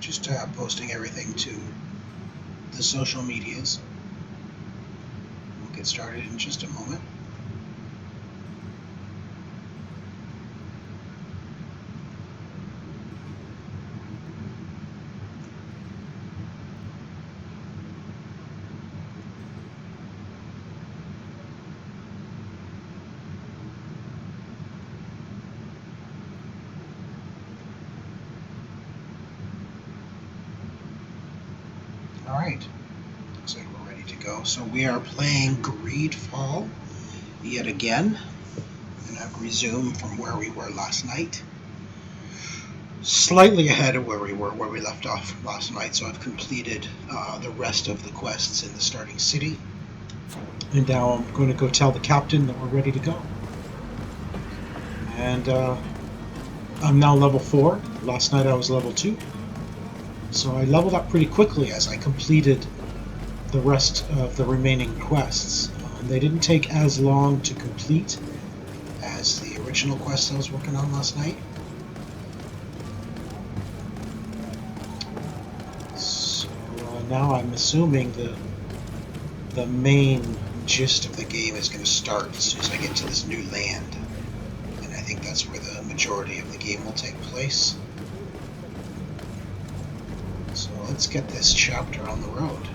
just posting everything to the social medias. We'll get started in just a moment. Alright, looks like we're ready to go. So we are playing Greedfall yet again, and I've resumed from where we were last night. Slightly ahead of where we left off last night, so I've completed the rest of the quests in the starting city. And now I'm going to go tell the captain that we're ready to go. And I'm now level 4. Last night I was level 2. So I leveled up pretty quickly as I completed the rest of the remaining quests. They didn't take as long to complete as the original quests I was working on last night. So now I'm assuming the main gist of the game is going to start as soon as I get to this new land. And I think that's where the majority of the game will take place. So let's get this chapter on the road.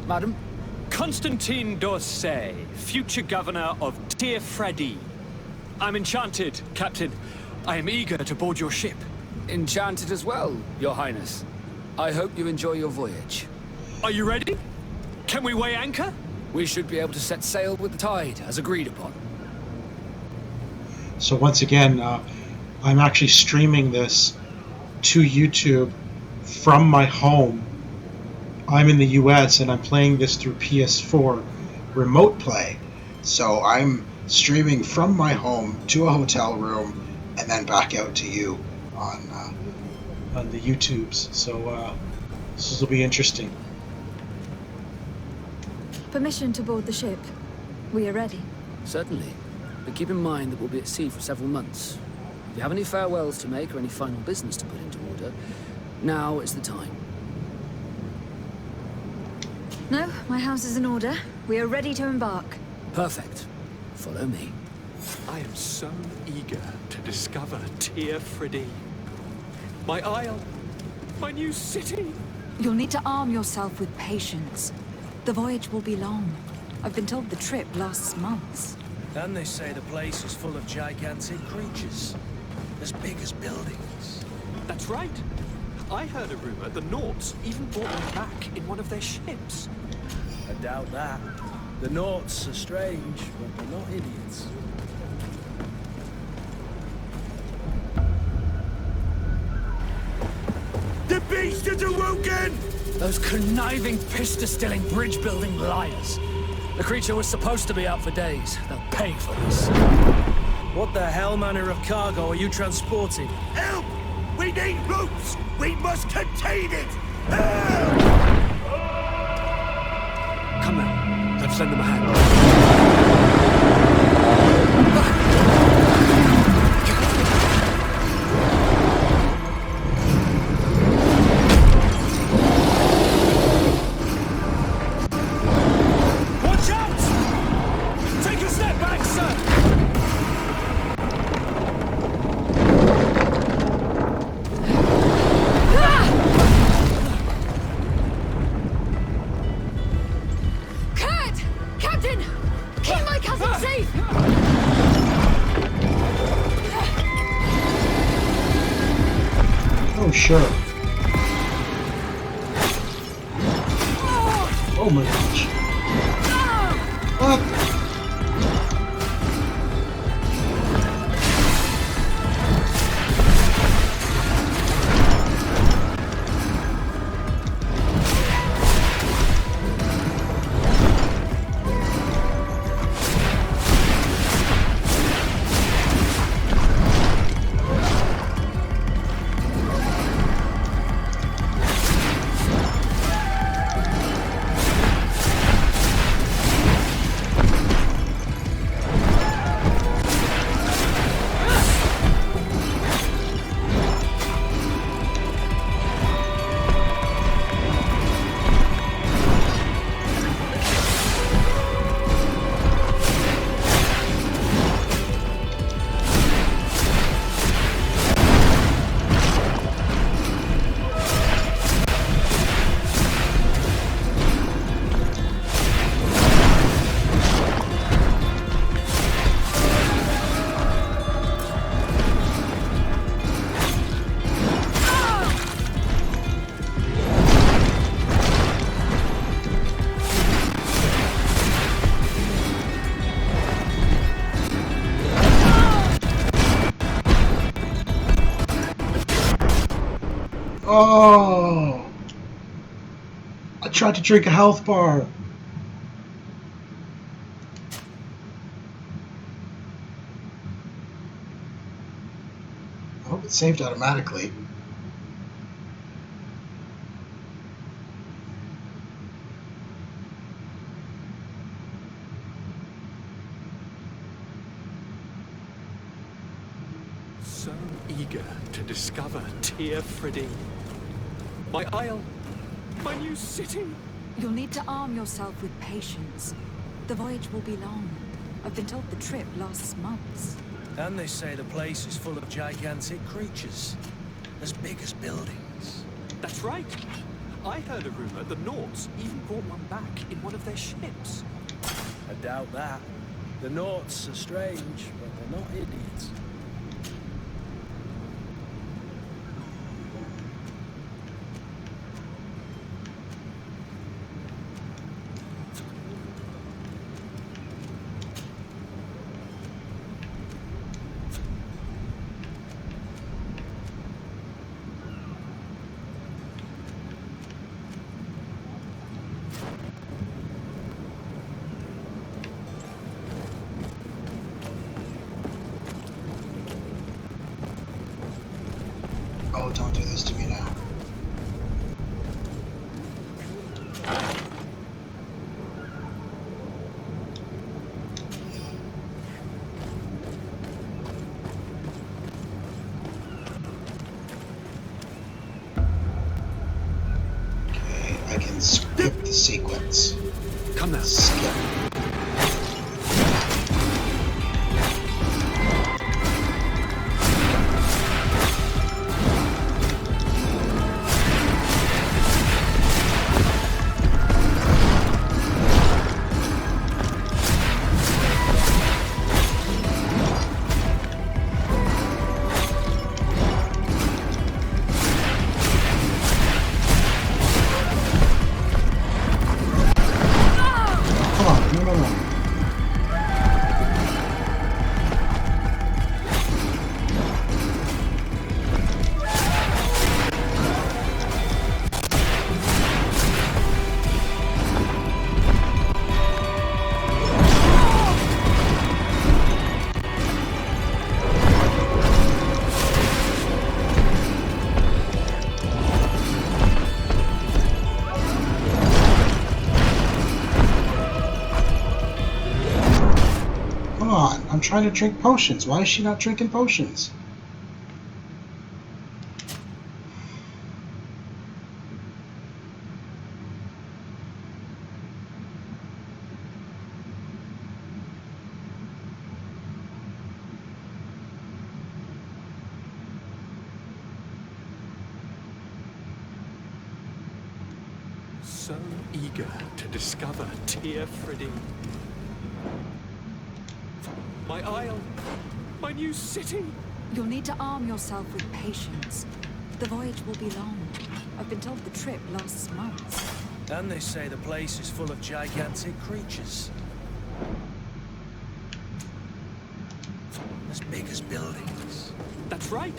Madam? Constantine d'Orsay, future governor of Tir-Fredi. I'm enchanted, Captain. I am eager to board your ship. Enchanted as well, Your Highness. I hope you enjoy your voyage. Are you ready? Can we weigh anchor? We should be able to set sail with the tide, as agreed upon. So once again, I'm actually streaming this to YouTube from my home. I'm in the US and I'm playing this through PS4 remote play. So I'm streaming from my home to a hotel room and then back out to you on the YouTubes. So this will be interesting. Permission to board the ship. We are ready. Certainly. But keep in mind that we'll be at sea for several months. If you have any farewells to make or any final business to put into order, now is the time. No, my house is in order. We are ready to embark. Perfect. Follow me. I am so eager to discover Tir-Fredi. My isle, my new city. You'll need to arm yourself with patience. The voyage will be long. I've been told the trip lasts months. And they say the place is full of gigantic creatures, as big as buildings. That's right. I heard a rumor the Nauts even brought them back in one of their ships. I doubt that. The Nauts are strange, but they're not idiots. The beast has awoken! Those conniving, pista-stilling, bridge-building liars. The creature was supposed to be out for days. They'll pay for this. What the hell manner of cargo are you transporting? Help! We need ropes! We must contain it! Help! Come now, let's lend them a hand. Watch out! Take a step back, sir! Kurt! Captain! Keep my cousin safe! Oh, sure. Oh my gosh. What? Oh! I tried to drink a health bar. I hope it saved automatically. So eager to discover Tear Freddy. My isle, my new city. You'll need to arm yourself with patience. The voyage will be long. I've been told the trip lasts months. And they say the place is full of gigantic creatures. As big as buildings. That's right. I heard a rumor the Nauts even brought one back in one of their ships. I doubt that. The Nauts are strange, but they're not idiots. Oh, don't do this to me now. Okay, I can skip the sequence. Come now. Skip. Come on, no. Come on, I'm trying to drink potions. Why is she not drinking potions? So eager to discover Tear Freddy. My isle, my new city. You'll need to arm yourself with patience. The voyage will be long. I've been told the trip lasts months. And they say the place is full of gigantic creatures. As big as buildings. That's right.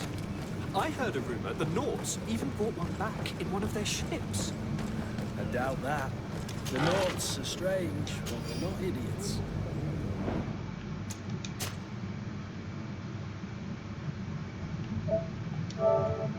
I heard a rumor the Nauts even brought one back in one of their ships. I doubt that. The Nauts are strange, but they're not idiots. Ay.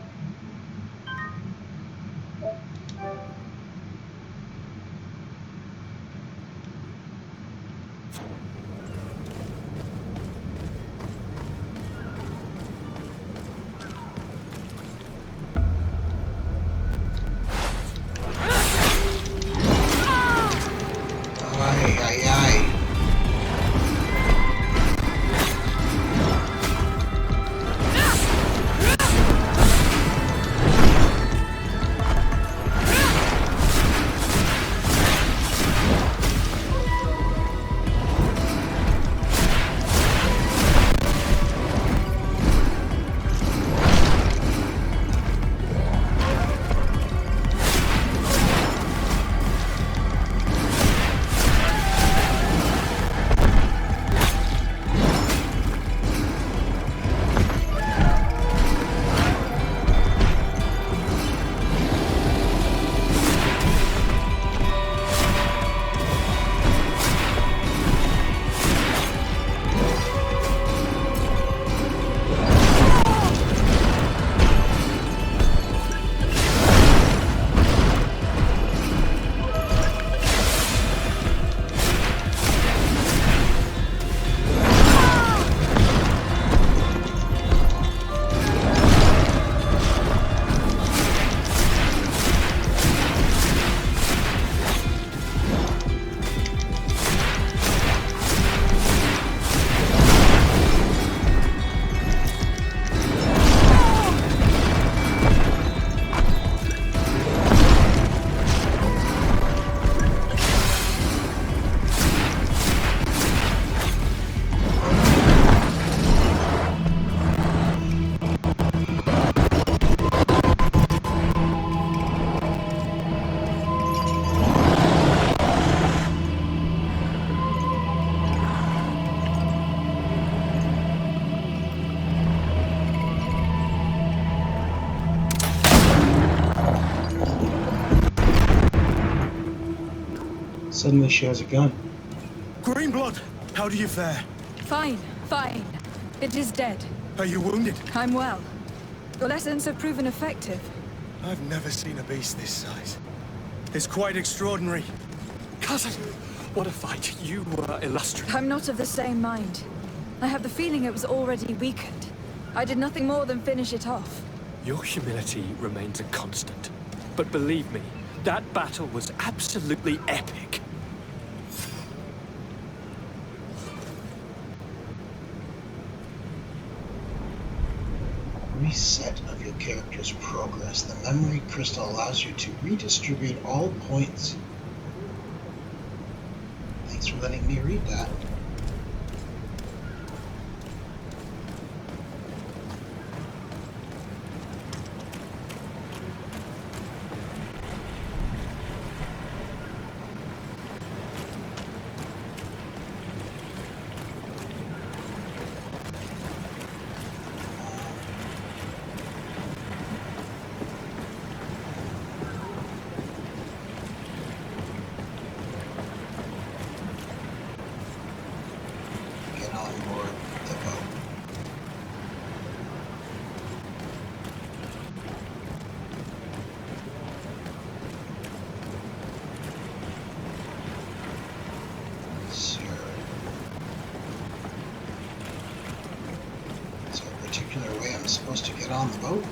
Suddenly she has a gun. Greenblood, how do you fare? Fine, fine. It is dead. Are you wounded? I'm well. Your lessons have proven effective. I've never seen a beast this size. It's quite extraordinary. Cousin, what a fight. You were illustrious. I'm not of the same mind. I have the feeling it was already weakened. I did nothing more than finish it off. Your humility remains a constant. But believe me, that battle was absolutely epic. Reset of your character's progress. The memory crystal allows you to redistribute all points. Thanks for letting me read that. Way I'm supposed to get on the boat?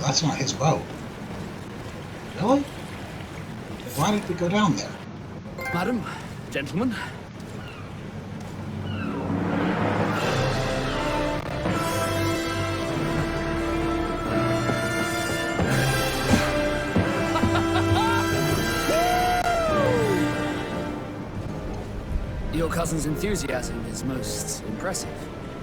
That's not his boat. Really? Why did we go down there? Madam, gentlemen. Your cousin's enthusiasm is most impressive.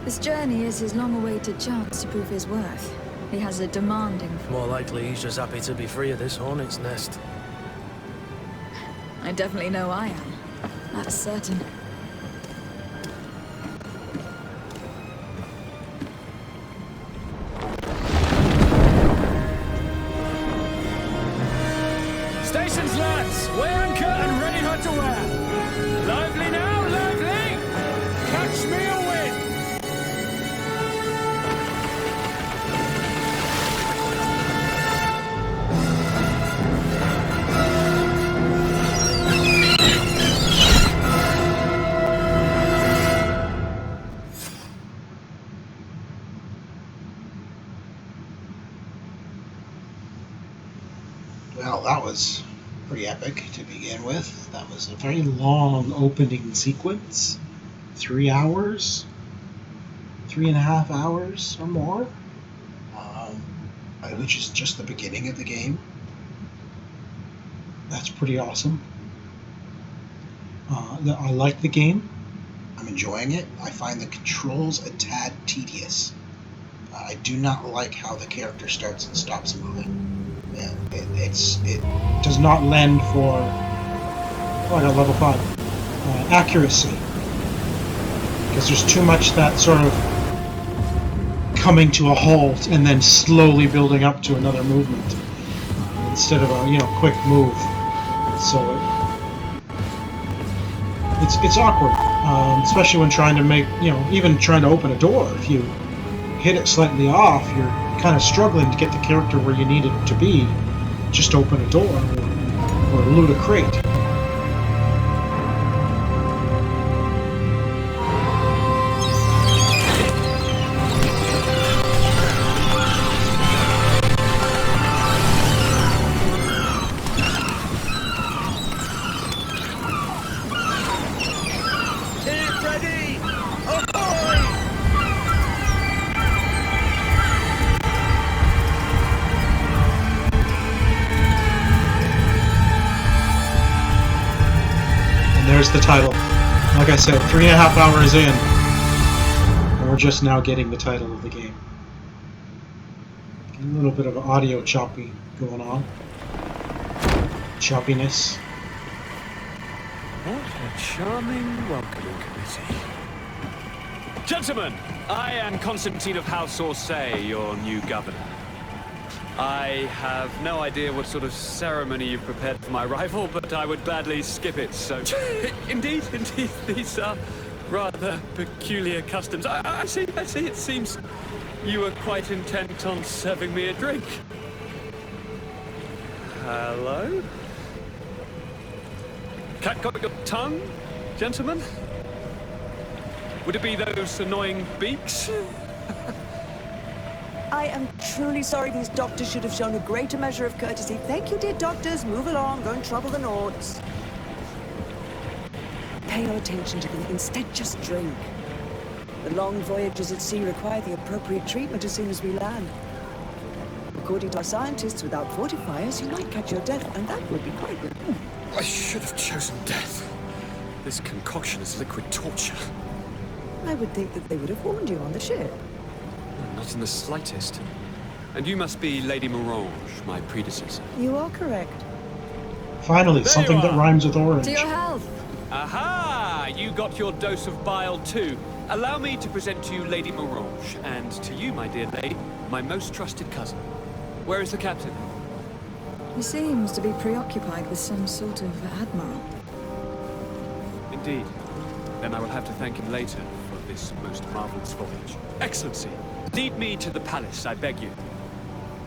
This journey is his long-awaited chance to prove his worth. He has a demanding... More likely he's just happy to be free of this hornet's nest. I definitely know I am. That's certain. Stations, lads! Weigh anchor and ready her to wear! Lively now, lively! Catch me a wind! Well, that was pretty epic to begin with. That was a very long opening sequence. 3 hours, 3.5 hours or more, which is just the beginning of the game. That's pretty awesome. I like the game. I'm enjoying it. I find the controls a tad tedious. I do not like how the character starts and stops moving. It does not lend for, I got level 5, accuracy. Because there's too much that sort of coming to a halt and then slowly building up to another movement instead of a quick move. So it's awkward, especially when trying to make even trying to open a door. If you hit it slightly off, you're kind of struggling to get the character where you need it to be. Just open a door or loot a crate. And there's the title. Like I said, 3.5 hours in, and we're just now getting the title of the game. A little bit of audio choppy going on. Choppiness. What a charming welcoming committee. Gentlemen, I am Constantine of House Orsay, your new governor. I have no idea what sort of ceremony you've prepared for my arrival, but I would gladly skip it, so... Indeed, these are rather peculiar customs. I see, it seems you were quite intent on serving me a drink. Hello? Cat got your tongue, gentlemen? Would it be those annoying beaks? I am truly sorry. These doctors should have shown a greater measure of courtesy. Thank you, dear doctors. Move along. Don't trouble the Nords. Pay no attention to them. Instead, just drink. The long voyages at sea require the appropriate treatment as soon as we land. According to our scientists, without fortifiers, you might catch your death, and that would be quite good. I should have chosen death. This concoction is liquid torture. I would think that they would have warned you on the ship. Not in the slightest. And you must be Lady Morange, my predecessor. You are correct. Finally, There something you that are. rhymes with orange. To your health. Aha! You got your dose of bile too. Allow me to present to you Lady Morange, and to you, my dear lady, my most trusted cousin. Where is the captain? He seems to be preoccupied with some sort of admiral. Indeed. Then I will have to thank him later for this most marvelous voyage. Excellency, lead me to the palace, I beg you.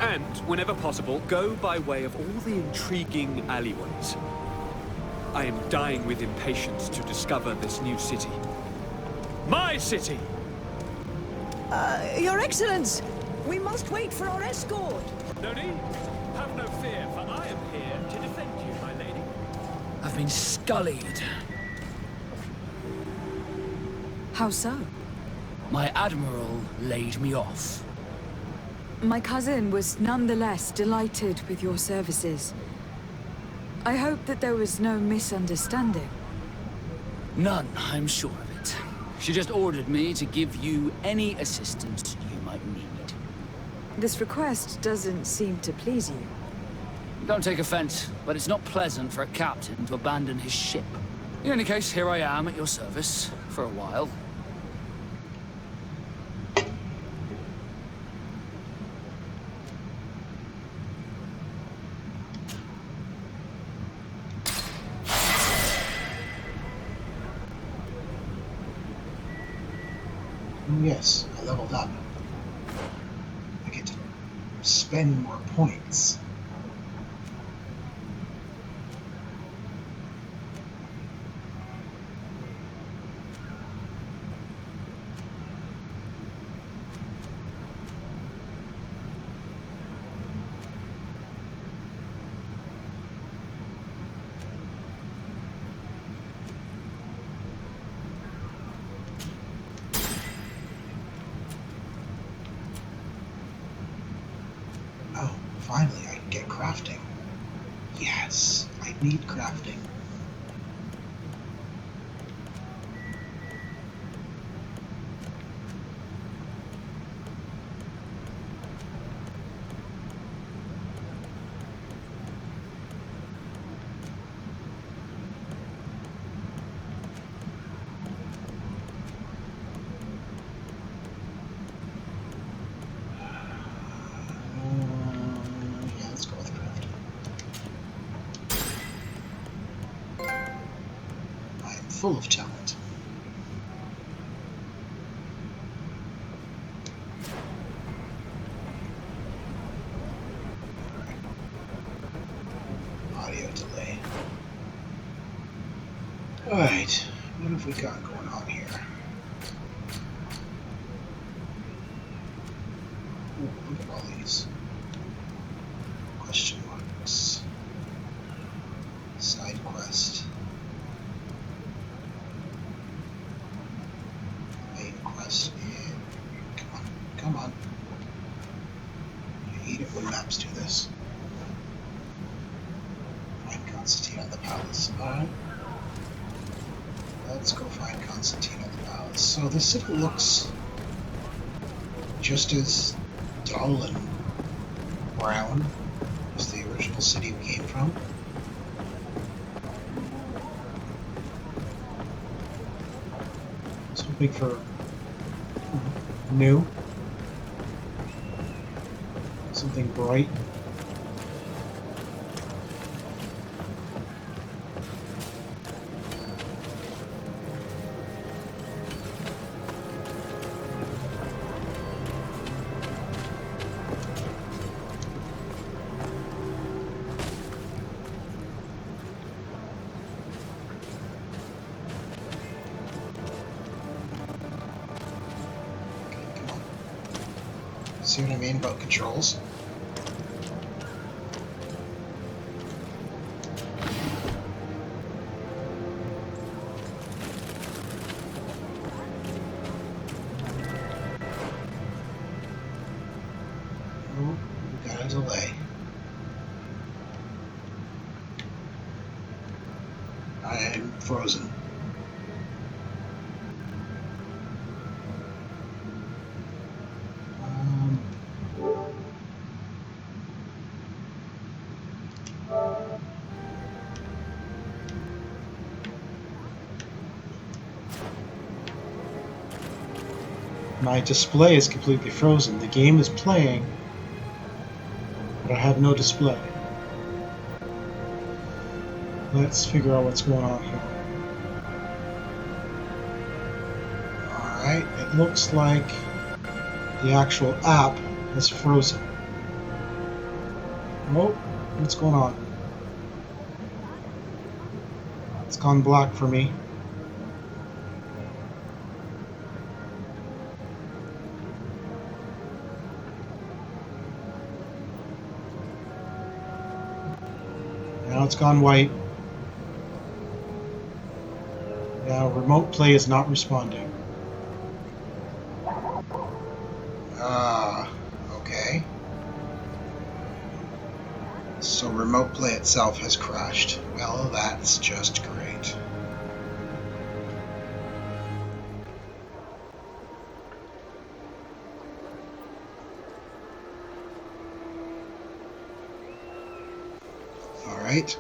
And, whenever possible, go by way of all the intriguing alleyways. I am dying with impatience to discover this new city. My city! Your Excellence! We must wait for our escort! No need. Have no fear, for I am here to defend you, my lady. I've been scullied. How so? My admiral laid me off. My cousin was nonetheless delighted with your services. I hope that there was no misunderstanding. None, I'm sure of it. She just ordered me to give you any assistance you might need. This request doesn't seem to please you. Don't take offense, but it's not pleasant for a captain to abandon his ship. In any case, here I am at your service, for a while. Yes, I leveled up. I get to spend more points. Oh, finally I can get crafting. Yes, I need crafting. Yeah, let's go with crafting. I am full of talent. Audio delay. Alright, what have we got going on here? Ooh, look at all these question marks. Side quest. Main quest. Yeah. Come on, come on. I hate it when maps do this. Find Constantine at the palace. Alright. Let's go find Constantine at the palace. So the city looks just as dull and brown as the original city we came from. I was hoping for new, something bright. See what I mean about controls? Oh, we got a delay. I am frozen. My display is completely frozen. The game is playing, but I have no display. Let's figure out what's going on here. Alright, it looks like the actual app is frozen. Oh, what's going on? It's gone black for me. Now it's gone white. Now remote play is not responding. Okay. So remote play itself has crashed. Well, that's just great. Alright.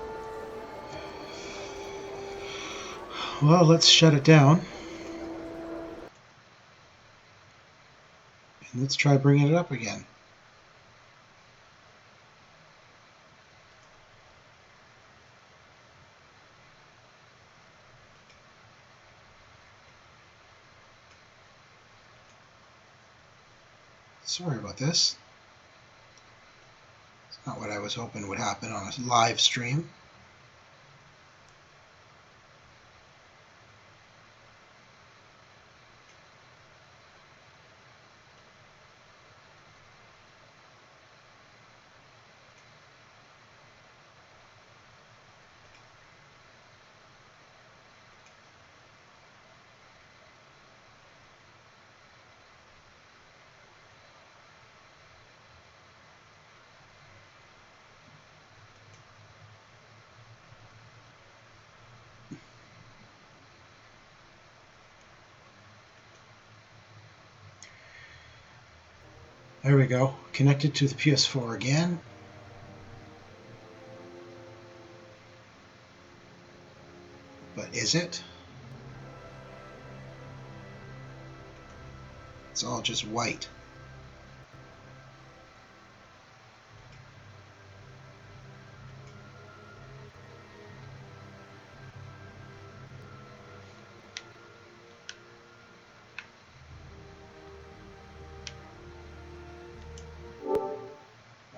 Well, let's shut it down. And let's try bringing it up again. Sorry about this. It's not what I was hoping would happen on a live stream. There we go. Connected to the PS4 again. But is it? It's all just white.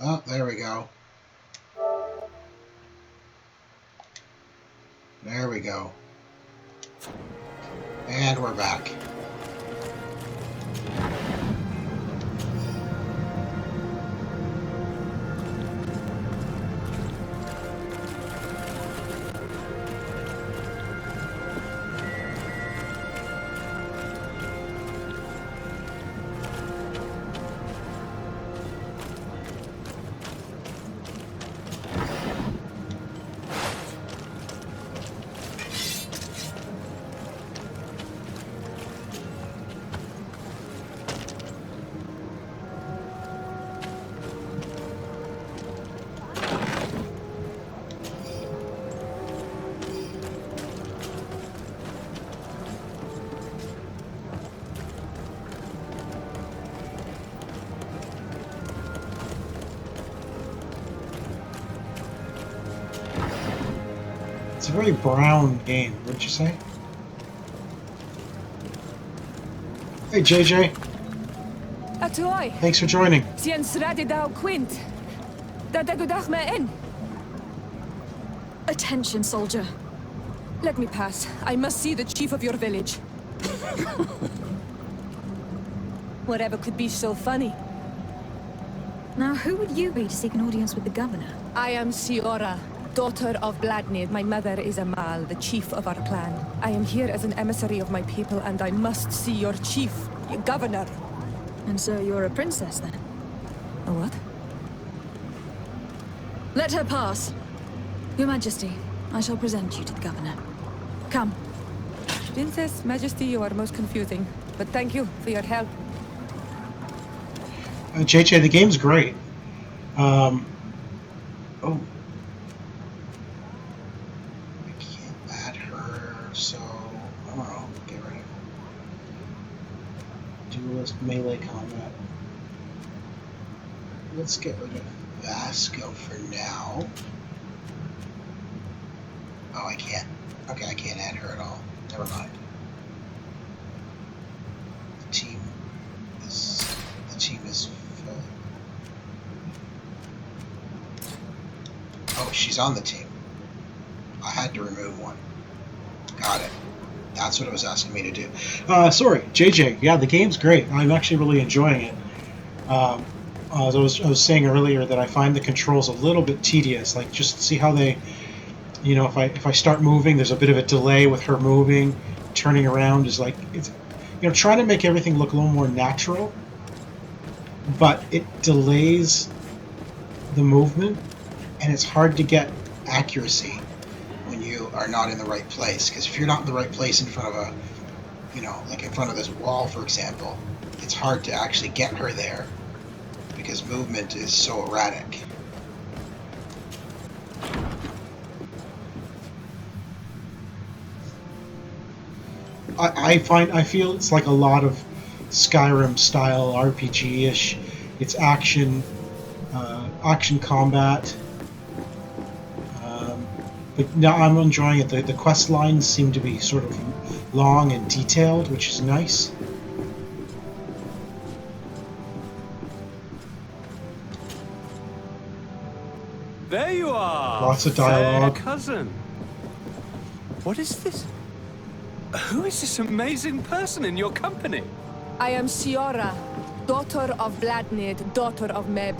Oh, there we go. There we go. And we're back. It's a very brown game, wouldn't you say? Hey, JJ. Atoy, Thanks for joining. sien sradi dao quint. Da dagudach me in. Attention, soldier. Let me pass. I must see the chief of your village. Whatever could be so funny. Now, who would you be to seek an audience with the governor? I am Siora, daughter of Bladnid. My mother is Amal, the chief of our clan. I am here as an emissary of my people, and I must see your chief, your governor. And so you're a princess, then? A what? Let her pass. Your Majesty, I shall present you to the governor. Come. Princess, Majesty, you are most confusing. But thank you for your help. JJ, the game's great. Oh. I can't add her, so I don't know. Get rid of duelist melee combat. Let's get rid of Vasco for now. Oh, I can't. Okay, I can't add her at all. Never mind. The team is full. Oh, she's on the team. I had to remove one. Got it. That's what it was asking me to do. Sorry, JJ. Yeah, the game's great. I'm actually really enjoying it. As I was saying earlier, that I find the controls a little bit tedious. Like, just see how they, you know, if I start moving, there's a bit of a delay with her moving. Turning around is like, it's, you know, trying to make everything look a little more natural, but it delays the movement, and it's hard to get accuracy when you are not in the right place. Because if you're not in the right place in front of a, you know, like in front of this wall, for example, it's hard to actually get her there because movement is so erratic. I feel it's like a lot of Skyrim style RPG-ish. It's action combat. But now I'm enjoying it. The quest lines seem to be sort of long and detailed, which is nice. There you are. Lots of dialogue. Fair cousin. What is this? Who is this amazing person in your company? I am Siora, daughter of Bladnid, daughter of Meb.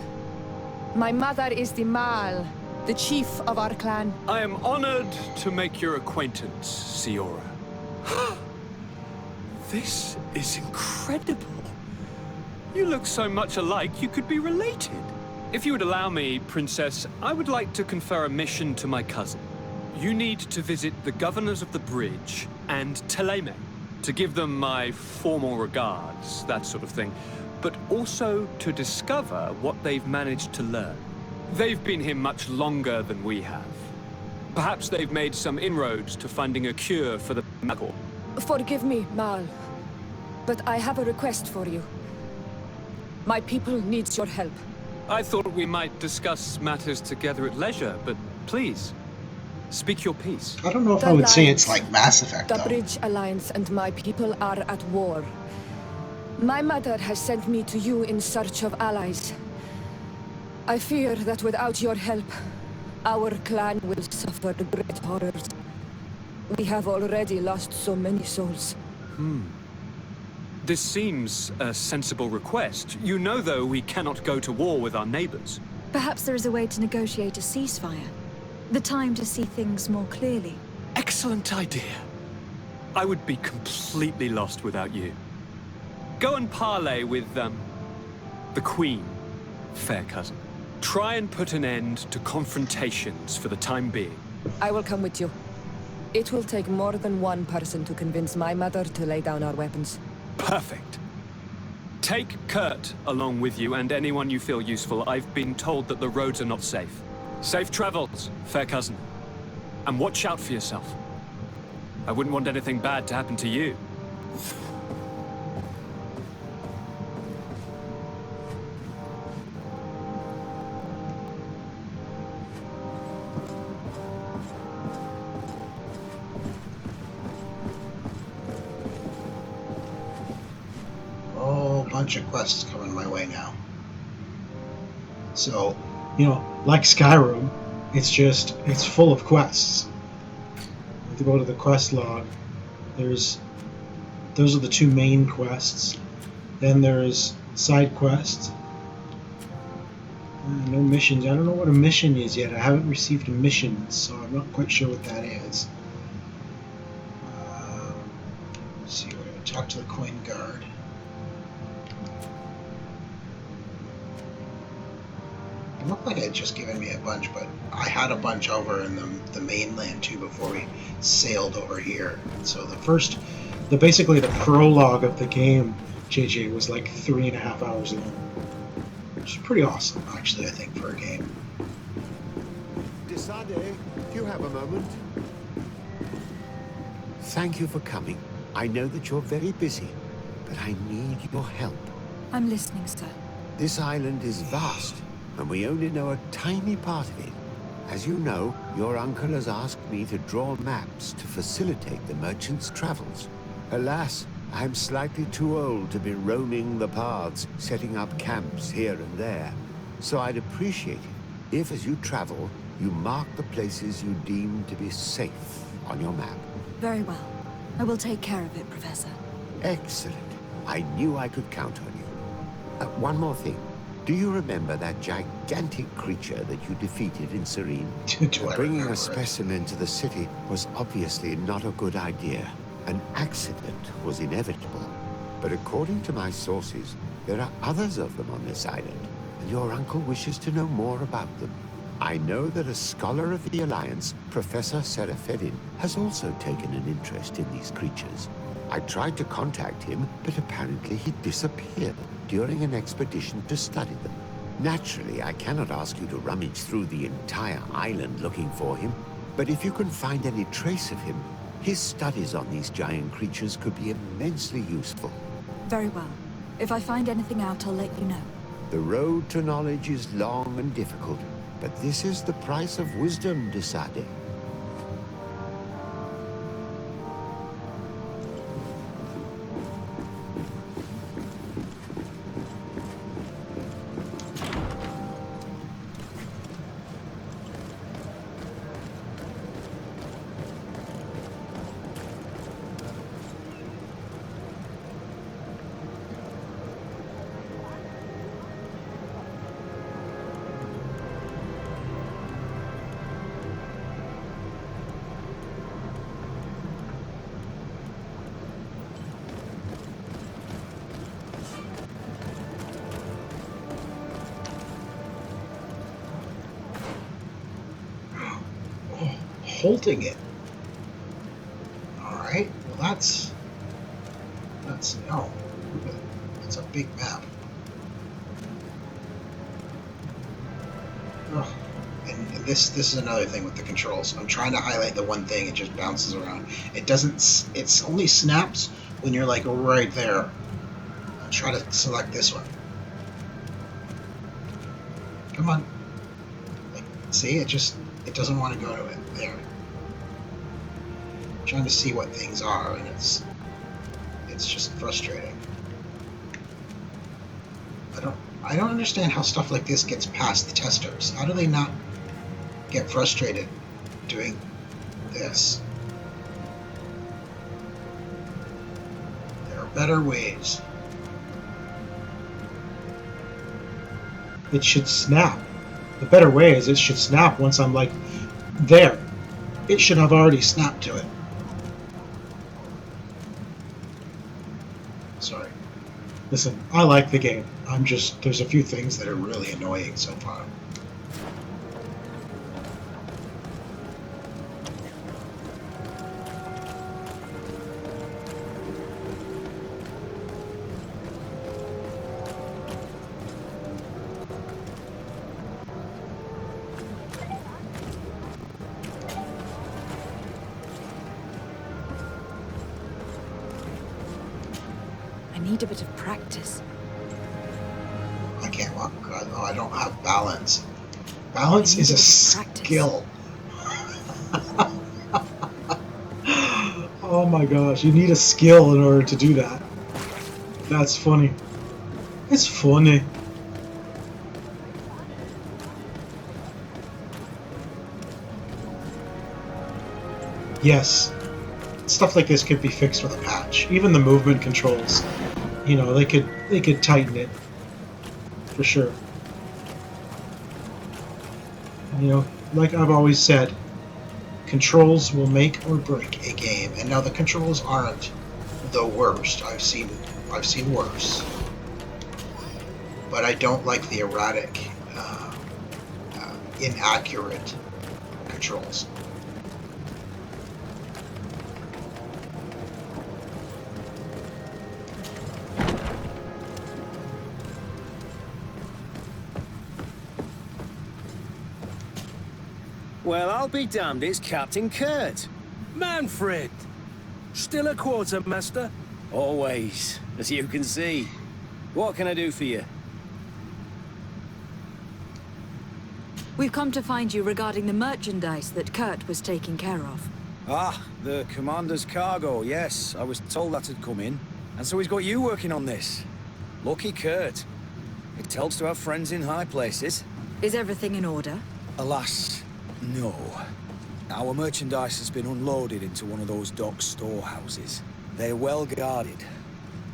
My mother is the Mal, the chief of our clan. I am honored to make your acquaintance, Siora. This is incredible. You look so much alike, you could be related. If you would allow me, Princess, I would like to confer a mission to my cousin. You need to visit the governors of the bridge and Teleme to give them my formal regards, that sort of thing, but also to discover what they've managed to learn. They've been here much longer than we have. Perhaps they've made some inroads to finding a cure for the Magor. Forgive me, Mal, but I have a request for you. My people needs your help. I thought we might discuss matters together at leisure, but please, speak your piece. I don't know if I would say it's like Mass Effect, The though. Bridge Alliance and my people are at war. My mother has sent me to you in search of allies. I fear that without your help, our clan will suffer great horrors. We have already lost so many souls. This seems a sensible request. You know, though, we cannot go to war with our neighbors. Perhaps there is a way to negotiate a ceasefire. The time to see things more clearly. Excellent idea. I would be completely lost without you. Go and parley with, the Queen, fair cousin. Try and put an end to confrontations for the time being. I will come with you. It will take more than one person to convince my mother to lay down our weapons. Perfect. Take Kurt along with you and anyone you feel useful. I've been told that the roads are not safe. Safe travels, fair cousin. And watch out for yourself. I wouldn't want anything bad to happen to you. bunch of quests coming my way now. So, like Skyrim, it's full of quests. If you go to the quest log, those are the two main quests. Then there's side quests. No missions. I don't know what a mission is yet. I haven't received a mission, so I'm not quite sure what that is. Let's see, we're going to talk to the coin guard. It looked like it had just given me a bunch, but I had a bunch over in the mainland too before we sailed over here. So basically the prologue of the game, JJ, was like 3.5 hours long. Which is pretty awesome, actually, I think, for a game. Desade, do you have a moment? Thank you for coming. I know that you're very busy, but I need your help. I'm listening, sir. This island is vast, and we only know a tiny part of it. As you know, your uncle has asked me to draw maps to facilitate the merchant's travels. Alas, I'm slightly too old to be roaming the paths, setting up camps here and there. So I'd appreciate it if, as you travel, you mark the places you deem to be safe on your map. Very well. I will take care of it, Professor. Excellent. I knew I could count on you. One more thing. Do you remember that gigantic creature that you defeated in Serene? Bringing a specimen to the city was obviously not a good idea. An accident was inevitable. But according to my sources, there are others of them on this island, and your uncle wishes to know more about them. I know that a scholar of the Alliance, Professor Serafedin, has also taken an interest in these creatures. I tried to contact him, but apparently he disappeared during an expedition to study them. Naturally, I cannot ask you to rummage through the entire island looking for him, but if you can find any trace of him, his studies on these giant creatures could be immensely useful. Very well. If I find anything out, I'll let you know. The road to knowledge is long and difficult, but this is the price of wisdom, Desade. Holding it. Alright, well that's it's a big map. Oh, and this is another thing with the controls. I'm trying to highlight the one thing, it just bounces around. It's only snaps when you're like right there. I'll try to select this one. Come on. Like, see, it doesn't want to go to it. There. I'm trying to see what things are, and it's just frustrating. I don't understand how stuff like this gets past the testers. How do they not get frustrated doing this? There are better ways. It should snap. The better way is it should snap once I'm like there. It should have already snapped to it. Sorry. Listen, I like the game. There's a few things that are really annoying so far. I need a bit of practice. I can't walk. Oh, I don't have balance. Balance is a skill. Oh my gosh, you need a skill in order to do that. That's funny. It's funny. Yes, stuff like this could be fixed with a patch. Even the movement controls, you know, they could tighten it for sure. You know, like I've always said, controls will make or break a game, and now the controls aren't the worst. I've seen worse, but I don't like the erratic, inaccurate controls. Well, I'll be damned, it's Captain Kurt. Manfred! Still a quartermaster? Always, as you can see. What can I do for you? We've come to find you regarding the merchandise that Kurt was taking care of. Ah, the commander's cargo, yes. I was told that had come in. And so he's got you working on this. Lucky Kurt. It helps to have friends in high places. Is everything in order? Alas, no. Our merchandise has been unloaded into one of those dock storehouses. They're well guarded.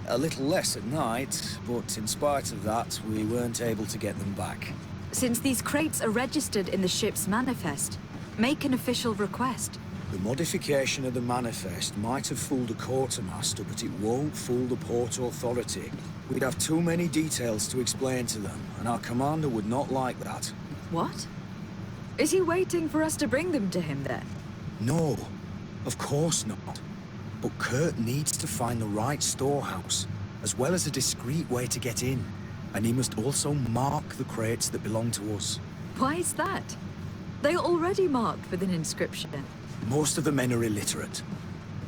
A little less at night, but in spite of that, we weren't able to get them back. Since these crates are registered in the ship's manifest, make an official request. The modification of the manifest might have fooled a quartermaster, but it won't fool the Port Authority. We'd have too many details to explain to them, and our commander would not like that. What? Is he waiting for us to bring them to him then? No, of course not. But Kurt needs to find the right storehouse, as well as a discreet way to get in. And he must also mark the crates that belong to us. Why is that? They are already marked with an inscription. Most of the men are illiterate.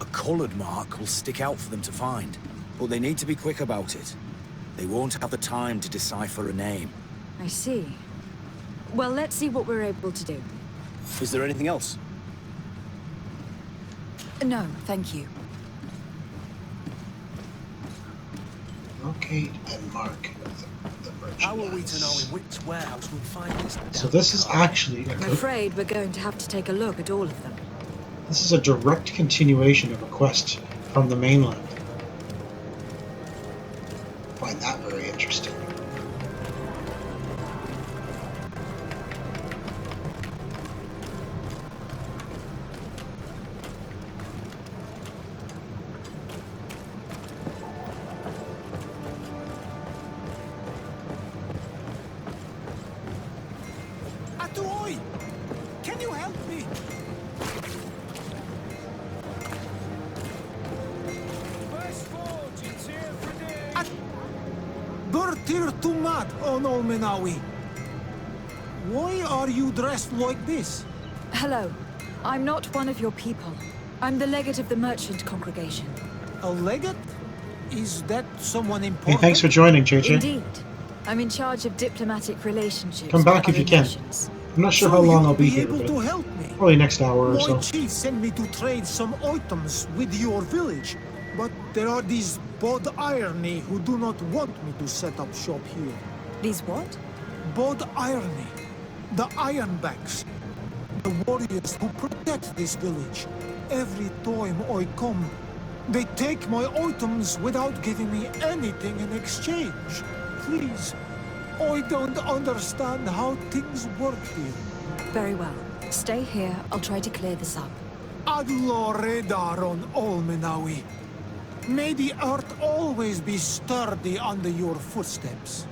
A colored mark will stick out for them to find, but they need to be quick about it. They won't have the time to decipher a name. I see. Well, let's see what we're able to do. Is there anything else? No, thank you. Locate and mark the merchandise. How are we to know in which warehouse we'll find this? So this is actually I'm afraid we're going to have to take a look at all of them. this is a direct continuation of a quest from the mainland. I find that very interesting. Atoy! Can you help me? Bertir Tumat on Olmenawi. Why are you dressed like this? Hello. I'm not one of your people. I'm the legate of the merchant congregation. A legate? Is that someone Hey, important? thanks for joining, JJ. Indeed. I'm in charge of diplomatic relationships. Come back with if you other can. nations. I'm not sure So how long you'll I'll be be here, able but to help me. probably next hour or My so. chief sent me to trade some items with your village, but there are these Bod Irony who do not want me to set up shop here. These what? Bod Irony, the Ironbacks, the warriors who protect this village. Every time I come, they take my items without giving me anything in exchange. Please, I don't understand how things work here. Very well. Stay here. I'll try to clear this up. Adlo Redar on Olmenawi. May the earth always be sturdy under your footsteps.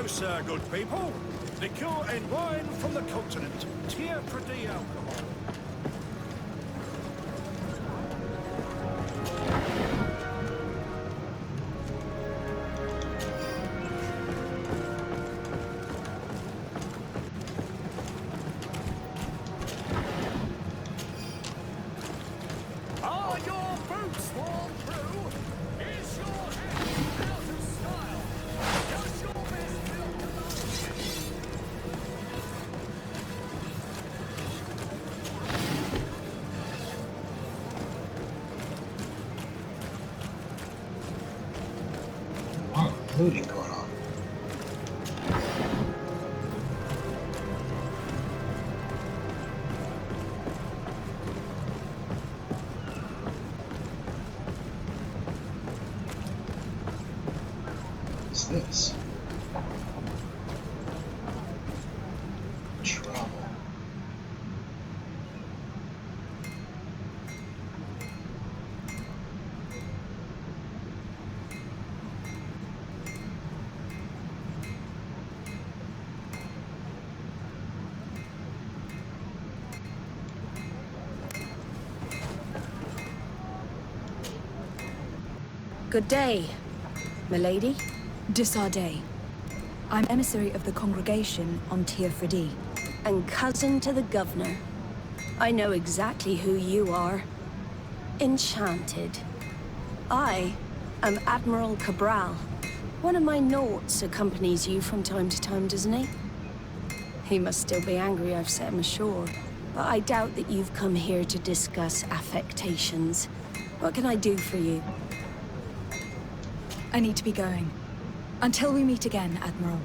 sir, good people. Liqueur and wine from the continent. Tier for D alcohol. Are your boots worn through? Is your head out of style? Does your best feel A lot of looting going on. What's this? Travel. Good day, milady. Desardet. I'm emissary of the congregation on Tier Fredy. And cousin to the governor. I know exactly who you are. Enchanted. I am Admiral Cabral. One of my Nauts accompanies you from time to time, doesn't he? He must still be angry I've set him ashore. But I doubt that you've come here to discuss affectations. What can I do for you? I need to be going. Until we meet again, Admiral.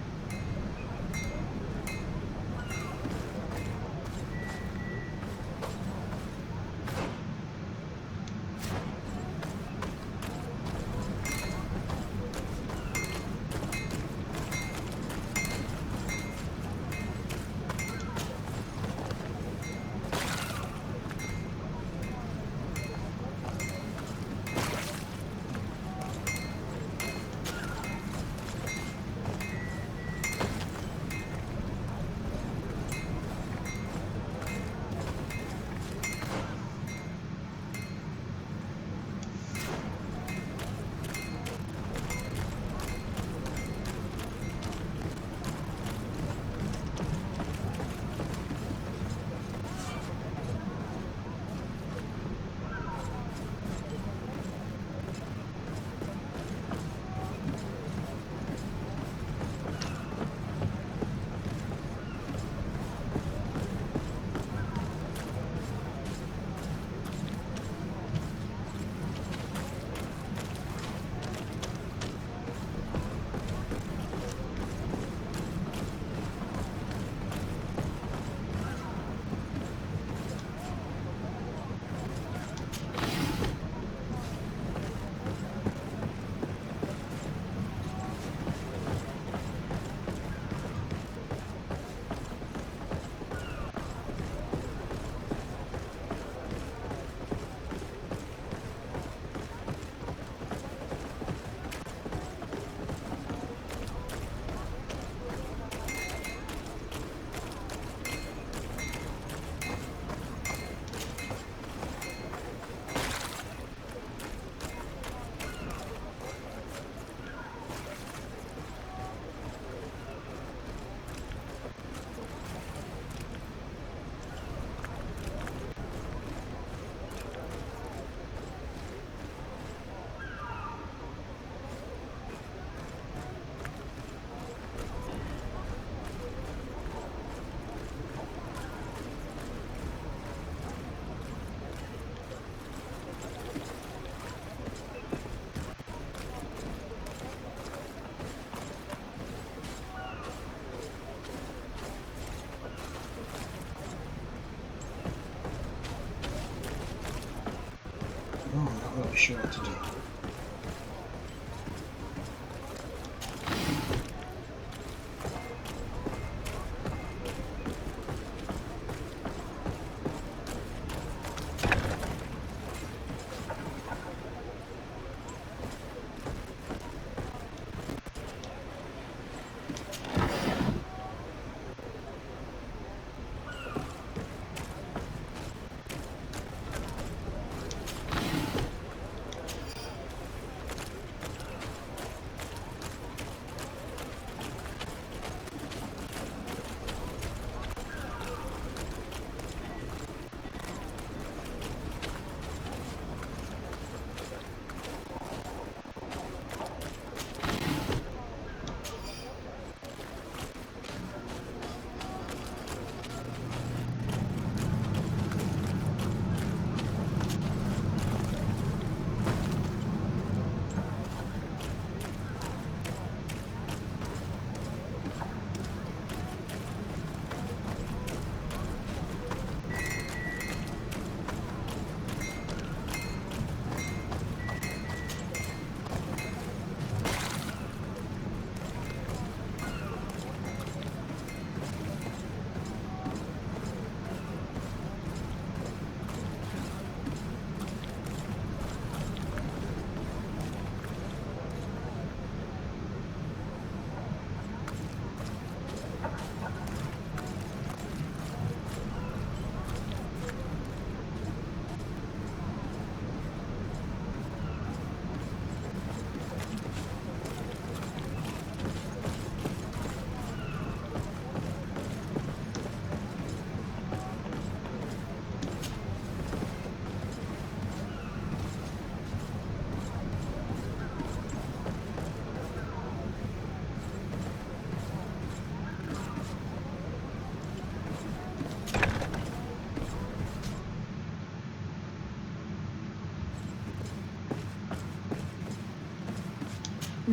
Oh, I'm not really sure what to do.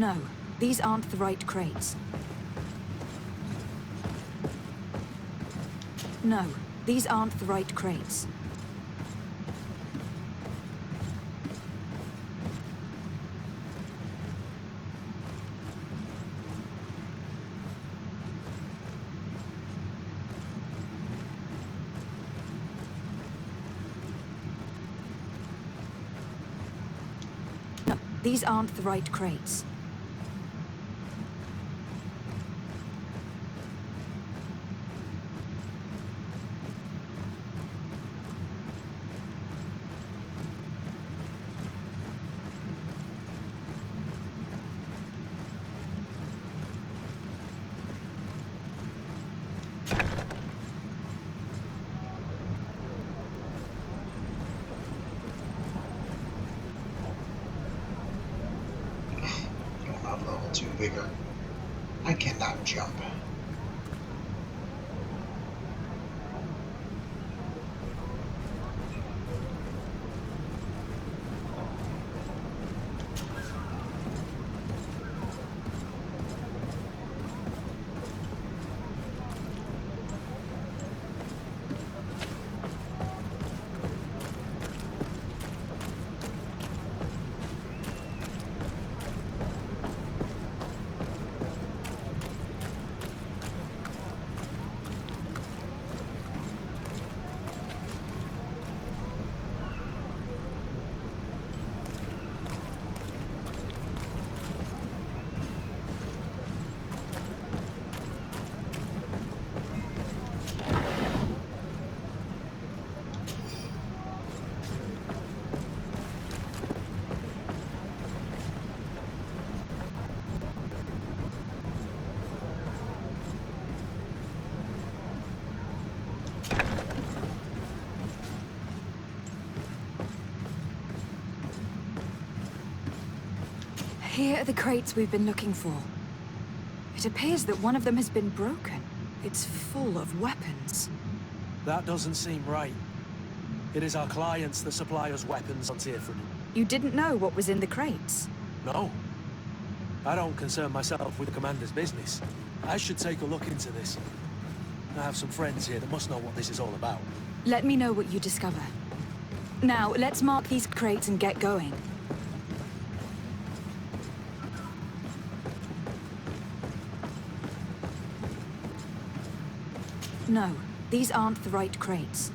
No, these aren't the right crates. No, these aren't the right crates. No, these aren't the right crates. I'm not level 2 vigor. I cannot jump. Here are the crates we've been looking for. It appears that one of them has been broken. It's full of weapons. That doesn't seem right. It is our clients that supply us weapons on Tearford. You didn't know what was in the crates? No. I don't concern myself with the commander's business. I should take a look into this. I have some friends here that must know what this is all about. Let me know what you discover. Now, let's mark these crates and get going. No, these aren't the right crates.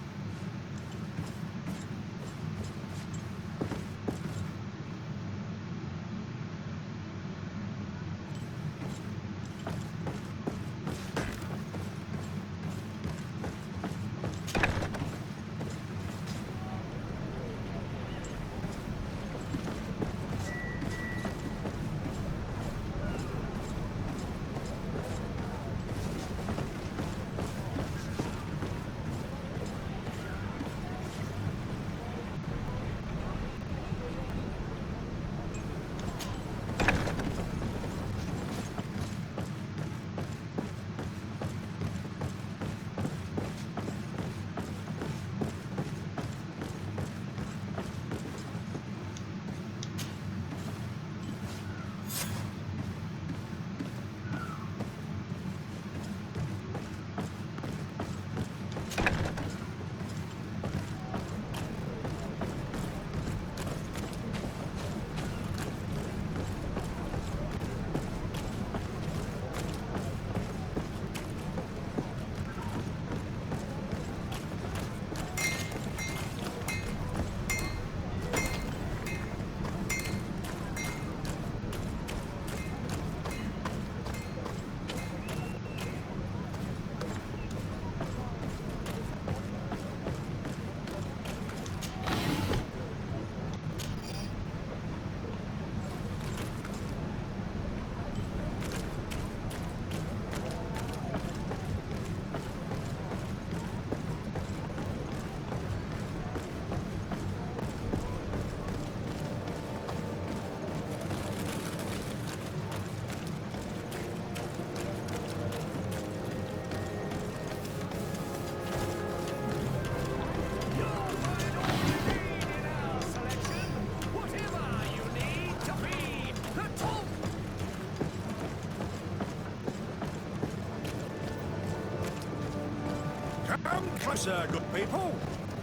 Sir, good people.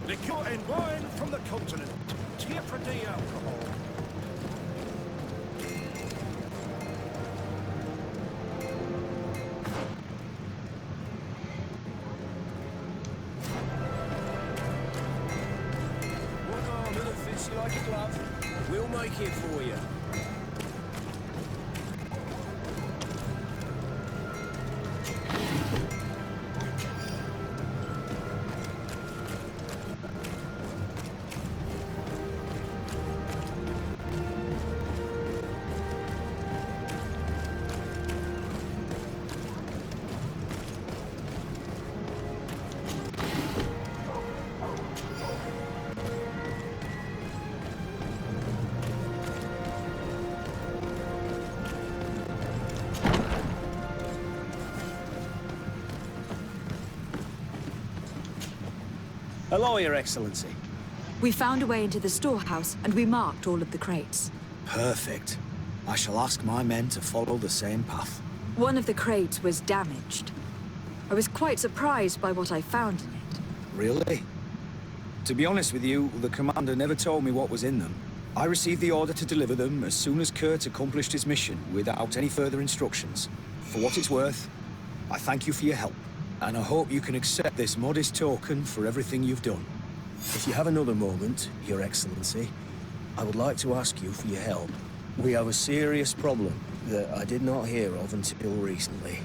Liquor and wine from the continent. Tier per day alcohol. One arm that fits you like a glove. We'll make it for you. Hello, Your Excellency. We found a way into the storehouse, and we marked all of the crates. Perfect. I shall ask my men to follow the same path. One of the crates was damaged. I was quite surprised by what I found in it. Really? To be honest with you, the commander never told me what was in them. I received the order to deliver them as soon as Kurt accomplished his mission without any further instructions. For what it's worth, I thank you for your help, and I hope you can accept this modest token for everything you've done. If you have another moment, Your Excellency, I would like to ask you for your help. We have a serious problem that I did not hear of until recently.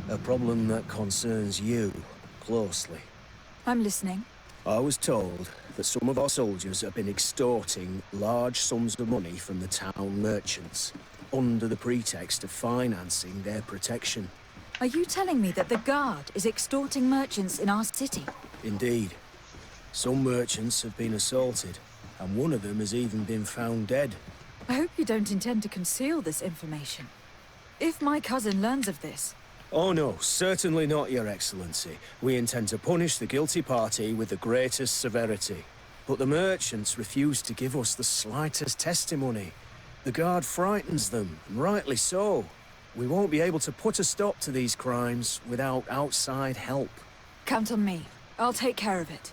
A problem that concerns you closely. I'm listening. I was told that some of our soldiers have been extorting large sums of money from the town merchants under the pretext of financing their protection. Are you telling me that the Guard is extorting merchants in our city? Indeed. Some merchants have been assaulted, and one of them has even been found dead. I hope you don't intend to conceal this information. If my cousin learns of this... Oh no, certainly not, Your Excellency. We intend to punish the guilty party with the greatest severity. But the merchants refuse to give us the slightest testimony. The Guard frightens them, and rightly so. We won't be able to put a stop to these crimes without outside help. Count on me. I'll take care of it.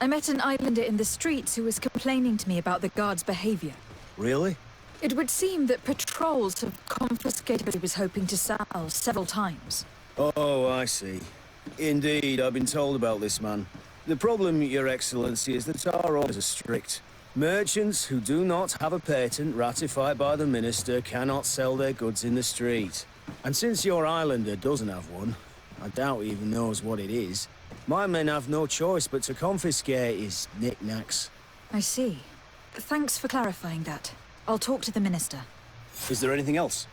I met an islander in the streets who was complaining to me about the Guard's behavior. Really? It would seem that patrols have confiscated what he was hoping to sell several times. Oh, I see. Indeed, I've been told about this man. The problem, Your Excellency, is that our orders are strict. Merchants who do not have a patent ratified by the Minister cannot sell their goods in the street. And since your islander doesn't have one, I doubt he even knows what it is, my men have no choice but to confiscate his knickknacks. I see. Thanks for clarifying that. I'll talk to the Minister. Is there anything else?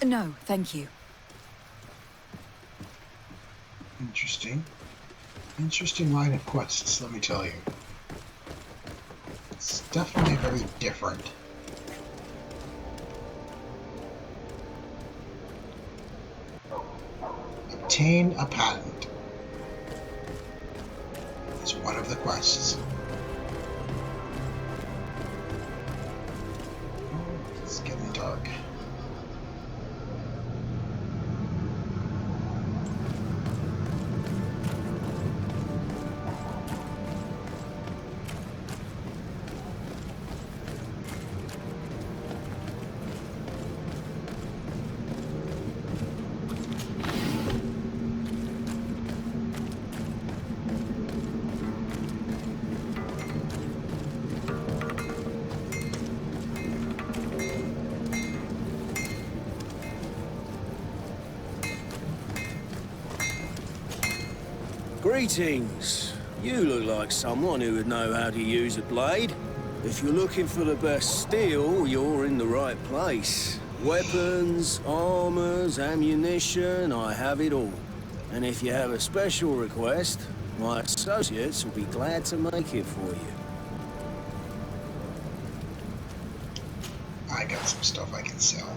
No, thank you. Interesting. Interesting line of quests, let me tell you. It's definitely very different. Obtain a patent is one of the quests. It's getting dark. Greetings. You look like someone who would know how to use a blade. If you're looking for the best steel, you're in the right place. Weapons, armors, ammunition, I have it all. And if you have a special request, my associates will be glad to make it for you. I got some stuff I can sell.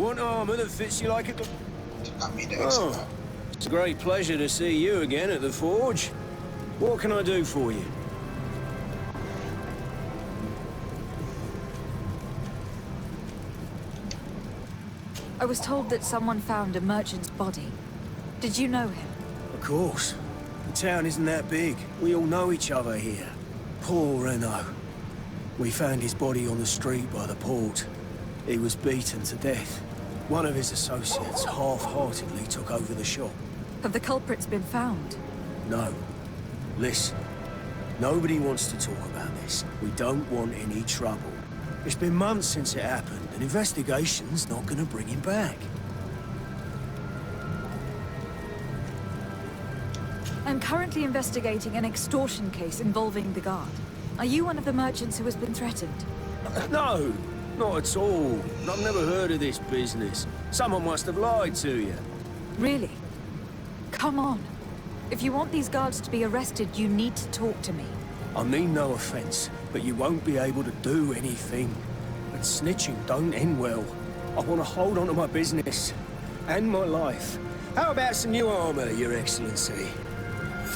Want armor that fits you like a glove? Did not mean to Oh, it's a great pleasure to see you again at the forge. What can I do for you? I was told that someone found a merchant's body. Did you know him? Of course. The town isn't that big. We all know each other here. Poor Renault. We found his body on the street by the port. He was beaten to death. One of his associates half-heartedly took over the shop. Have the culprits been found? No. Listen. Nobody wants to talk about this. We don't want any trouble. It's been months since it happened. An investigation's not gonna bring him back. I'm currently investigating an extortion case involving the guard. Are you one of the merchants who has been threatened? No, not at all. I've never heard of this business. Someone must have lied to you. Really? Come on. If you want these guards to be arrested, you need to talk to me. I mean no offense, but you won't be able to do anything. And snitching don't end well. I want to hold on to my business. And my life. How about some new armor, Your Excellency?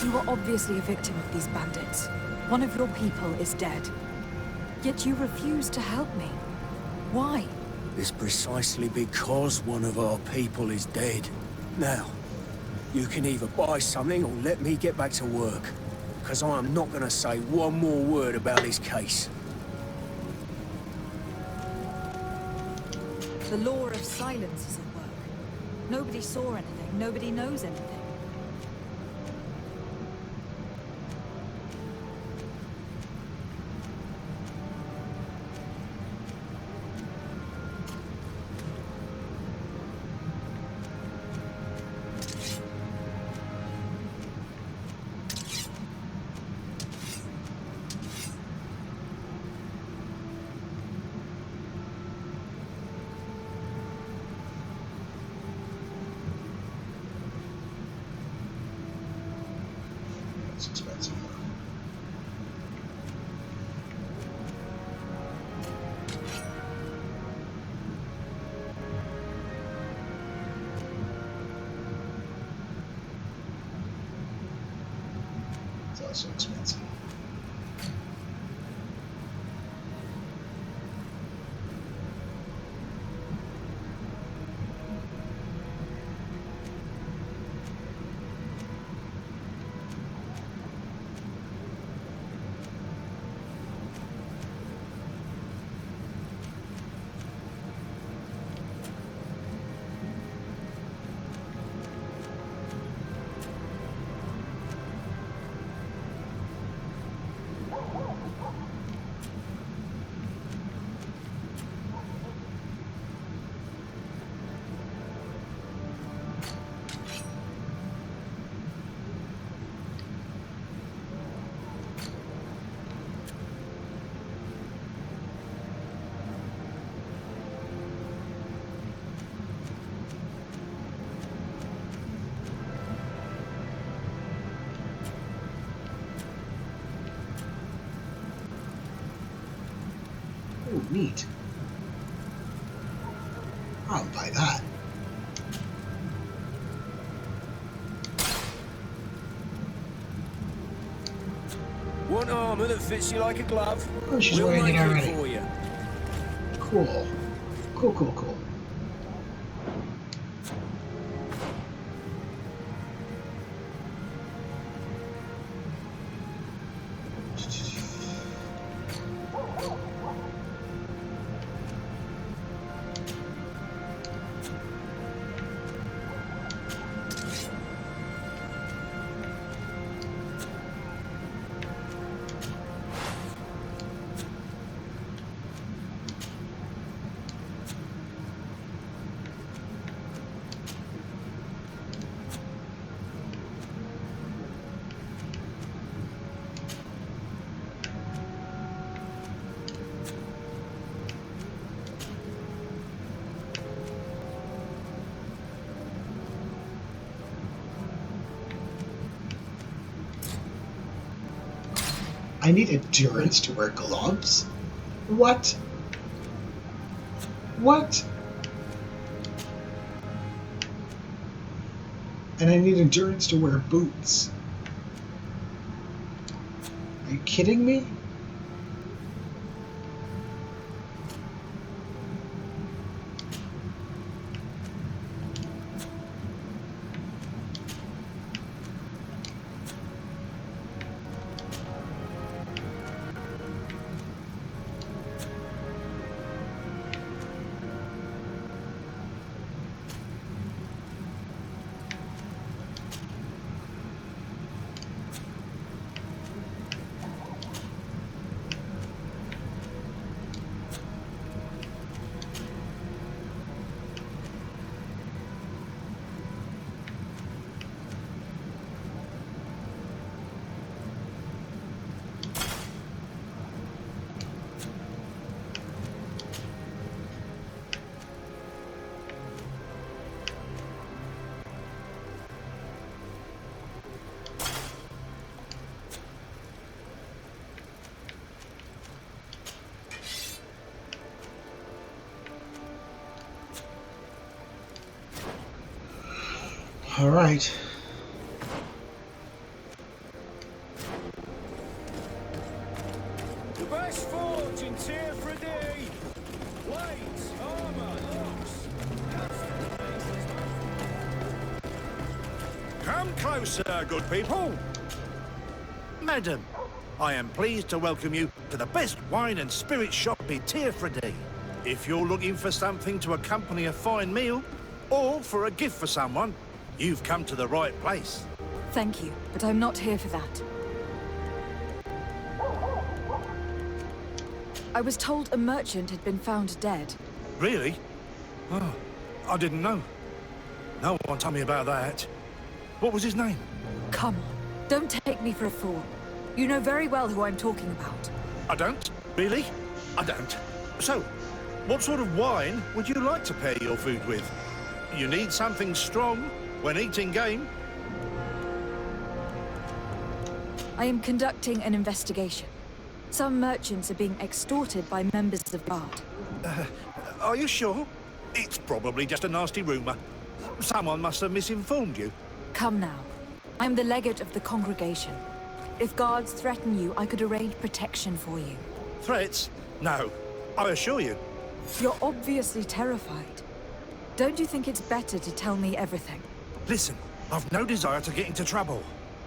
You were obviously a victim of these bandits. One of your people is dead. Yet you refuse to help me. Why? It's precisely because one of our people is dead. Now, you can either buy something or let me get back to work. Because I'm not going to say one more word about this case. The law of silence is at work. Nobody saw anything, nobody knows anything. It's expensive. It's also expensive. Oh, neat. I'll buy that. Want armor that fits you like a glove? Oh, she's we'll wearing it make already. for you. Cool. Cool, cool, cool. I need endurance to wear gloves? What? What? And I need endurance to wear boots. Are you kidding me? All right. The best forge in Tier 3D. Blades, armor, locks. Come closer, good people. Madam, I am pleased to welcome you to the best wine and spirit shop in Tier 3D. If you're looking for something to accompany a fine meal, or for a gift for someone, you've come to the right place. Thank you, but I'm not here for that. I was told a merchant had been found dead. Really? Oh, I didn't know. No one told me about that. What was his name? Come on, don't take me for a fool. You know very well who I'm talking about. I don't? Really? I don't. So, what sort of wine would you like to pair your food with? You need something strong when eating game? I am conducting an investigation. Some merchants are being extorted by members of Guard. Are you sure? It's probably just a nasty rumor. Someone must have misinformed you. Come now. I'm the legate of the congregation. If guards threaten you, I could arrange protection for you. Threats? No, I assure you. You're obviously terrified. Don't you think it's better to tell me everything? Listen, I've no desire to get into trouble.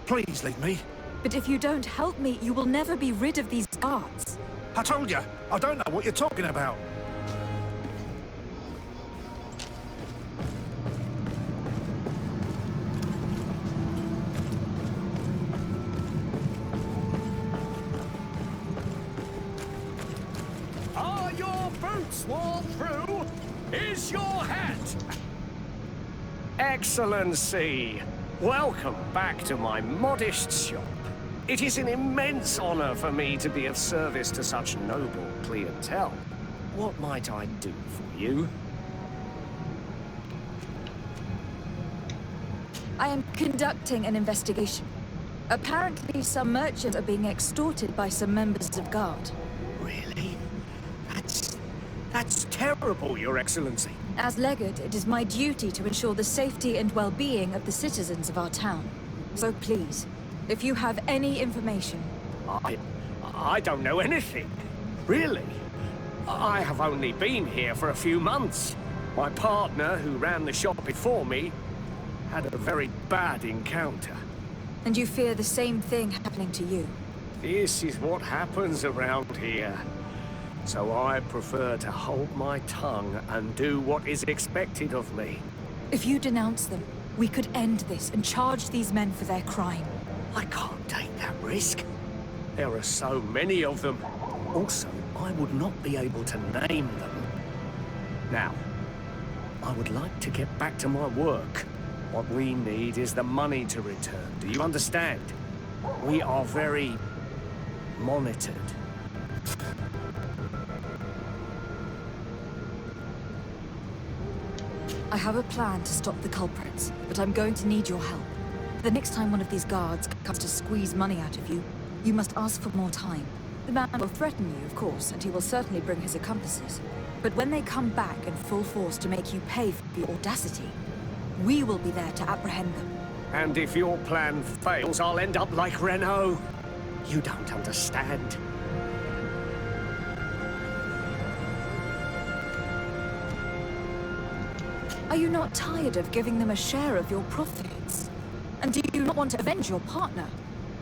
Please leave me. But if you don't help me, you will never be rid of these guards. I told you, I don't know what you're talking about. Are your boots worn through? Is your hat? Excellency, welcome back to my modest shop. It is an immense honor for me to be of service to such noble clientele. What might I do for you? I am conducting an investigation. Apparently, some merchants are being extorted by some members of Guard. Really? That's terrible, Your Excellency. As legate, it is my duty to ensure the safety and well-being of the citizens of our town. So please, if you have any information... I don't know anything. Really? I have only been here for a few months. My partner, who ran the shop before me, had a very bad encounter. And you fear the same thing happening to you? This is what happens around here. So I prefer to hold my tongue and do what is expected of me. If you denounce them, we could end this and charge these men for their crime. I can't take that risk. There are so many of them. Also, I would not be able to name them. Now, I would like to get back to my work. What we need is the money to return. Do you understand? We are very monitored. I have a plan to stop the culprits, but I'm going to need your help. The next time one of these guards comes to squeeze money out of you, you must ask for more time. The man will threaten you, of course, and he will certainly bring his accomplices. But when they come back in full force to make you pay for your audacity, we will be there to apprehend them. And if your plan fails, I'll end up like Renault. You don't understand. Are you not tired of giving them a share of your profits? And do you not want to avenge your partner?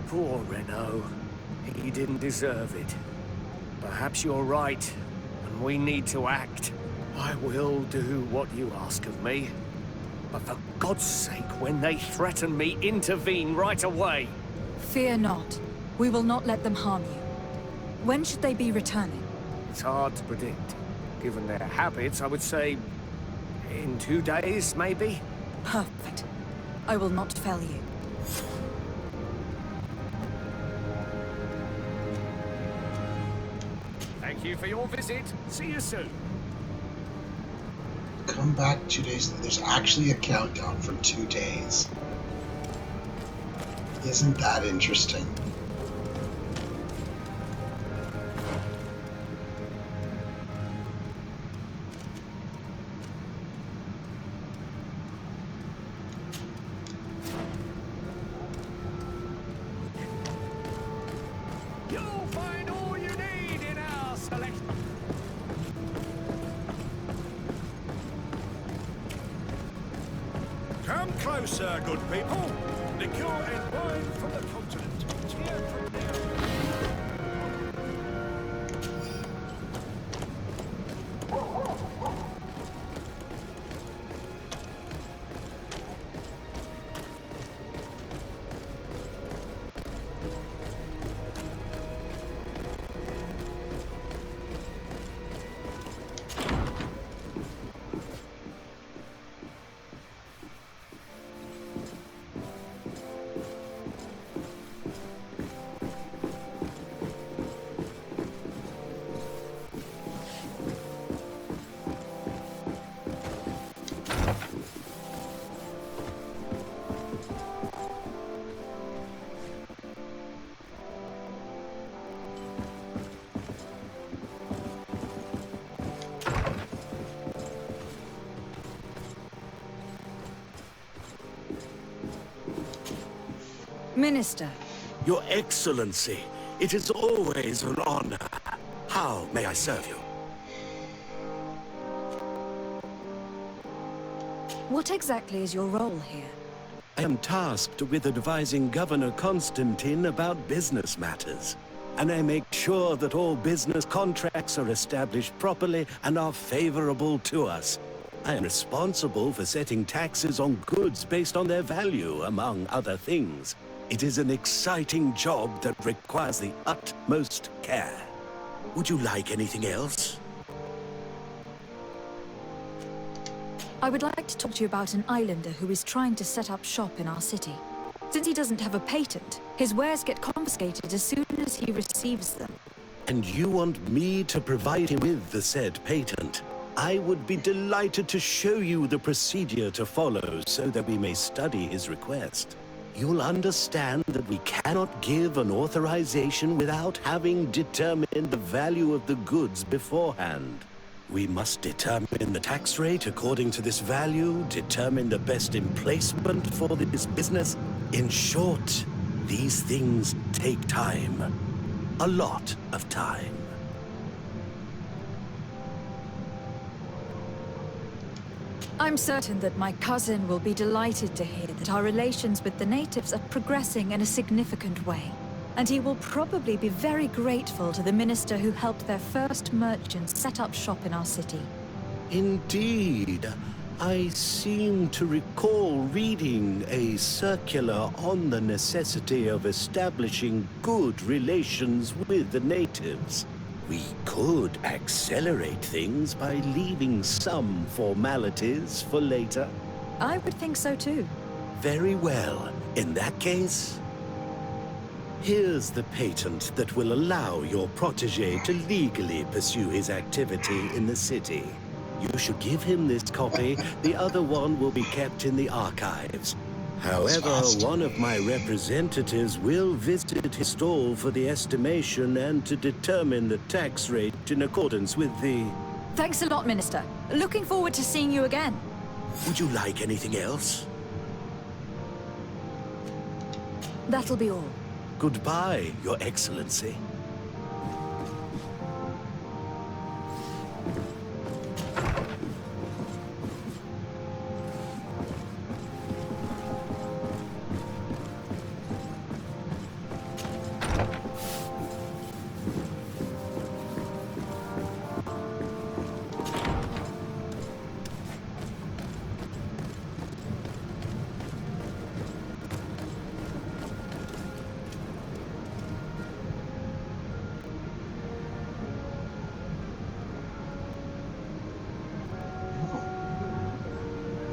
Poor Renault. He didn't deserve it. Perhaps you're right, and we need to act. I will do what you ask of me. But for God's sake, when they threaten me, intervene right away. Fear not. We will not let them harm you. When should they be returning? It's hard to predict. Given their habits, I would say in 2 days, maybe? Perfect. I will not fail you. Thank you for your visit. See you soon. Come back 2 days. There's actually a countdown for 2 days. Isn't that interesting? You'll find all you need in our selection. Come closer, good people. Liquor and wine from the continent. Tear from the Minister. Your Excellency, it is always an honor. How may I serve you? What exactly is your role here? I am tasked with advising Governor Constantine about business matters. And I make sure that all business contracts are established properly and are favorable to us. I am responsible for setting taxes on goods based on their value, among other things. It is an exciting job that requires the utmost care. Would you like anything else? I would like to talk to you about an islander who is trying to set up shop in our city. Since he doesn't have a patent, his wares get confiscated as soon as he receives them. And you want me to provide him with the said patent? I would be delighted to show you the procedure to follow so that we may study his request. You'll understand that we cannot give an authorization without having determined the value of the goods beforehand. We must determine the tax rate according to this value, determine the best emplacement for this business. In short, these things take time. A lot of time. I'm certain that my cousin will be delighted to hear that our relations with the natives are progressing in a significant way. And he will probably be very grateful to the minister who helped their first merchants set up shop in our city. Indeed. I seem to recall reading a circular on the necessity of establishing good relations with the natives. We could accelerate things by leaving some formalities for later. I would think so too. Very well. In that case, here's the patent that will allow your protege to legally pursue his activity in the city. You should give him this copy. The other one will be kept in the archives. However, one of my representatives will visit his stall for the estimation and to determine the tax rate in accordance with the... Thanks a lot, Minister. Looking forward to seeing you again. Would you like anything else? That'll be all. Goodbye, Your Excellency.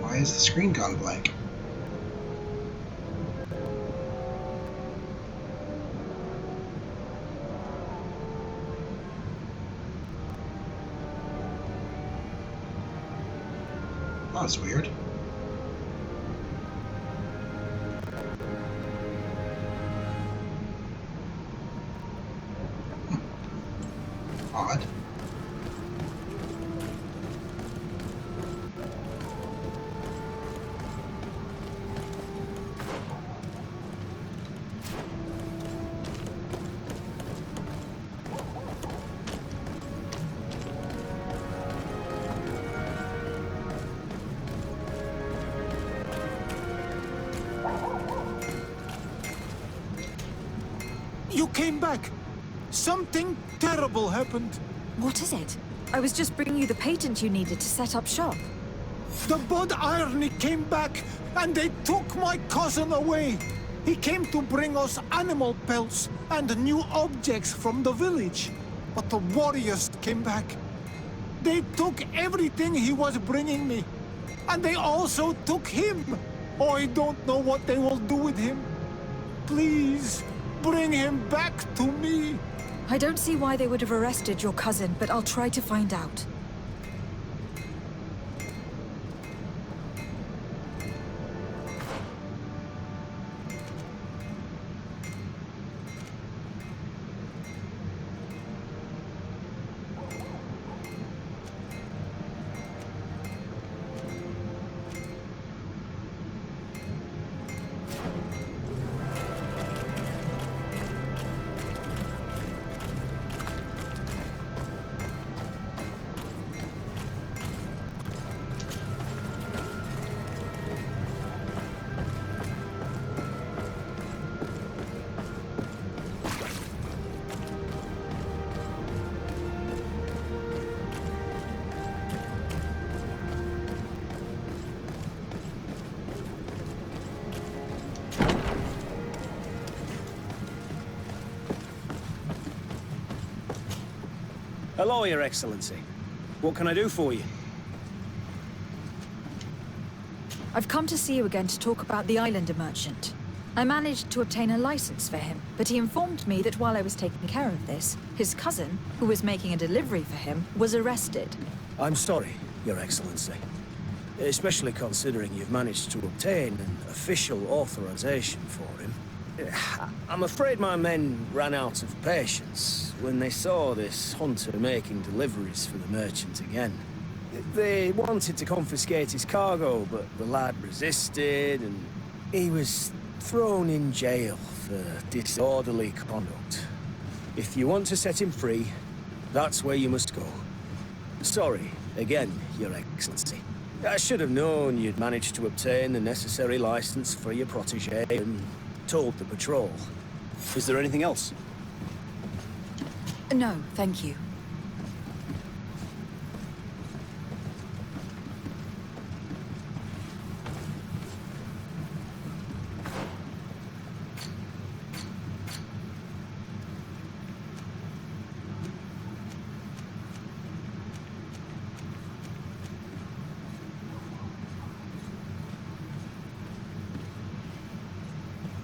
Why is the screen gone blank? Oh, that's weird. Odd. You came back. Something terrible happened. What is it? I was just bringing you the patent you needed to set up shop. The Bud Irony came back, and they took my cousin away. He came to bring us animal pelts and new objects from the village. But the warriors came back. They took everything he was bringing me. And they also took him. Oh, I don't know what they will do with him. Please, bring him back to me. I don't see why they would have arrested your cousin, but I'll try to find out. Hello, Your Excellency. What can I do for you? I've come to see you again to talk about the Islander merchant. I managed to obtain a license for him, but he informed me that while I was taking care of this, his cousin, who was making a delivery for him, was arrested. I'm sorry, Your Excellency. Especially considering you've managed to obtain an official authorization for him. I'm afraid my men ran out of patience when they saw this hunter making deliveries for the merchant again. They wanted to confiscate his cargo, but the lad resisted, and he was thrown in jail for disorderly conduct. If you want to set him free, that's where you must go. Sorry, again, Your Excellency. I should have known you'd managed to obtain the necessary license for your protégé and told the patrol. Is there anything else? No, thank you.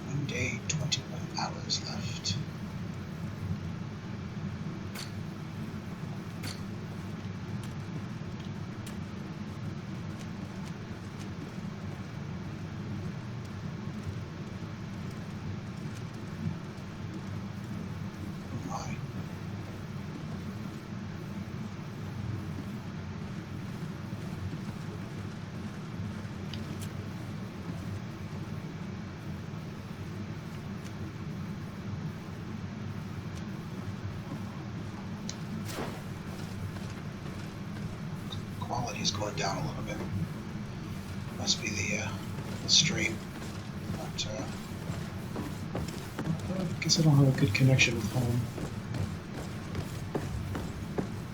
One day, 21 hours left. quality's going down a little bit. Must be the stream. But, I guess I don't have a good connection with home.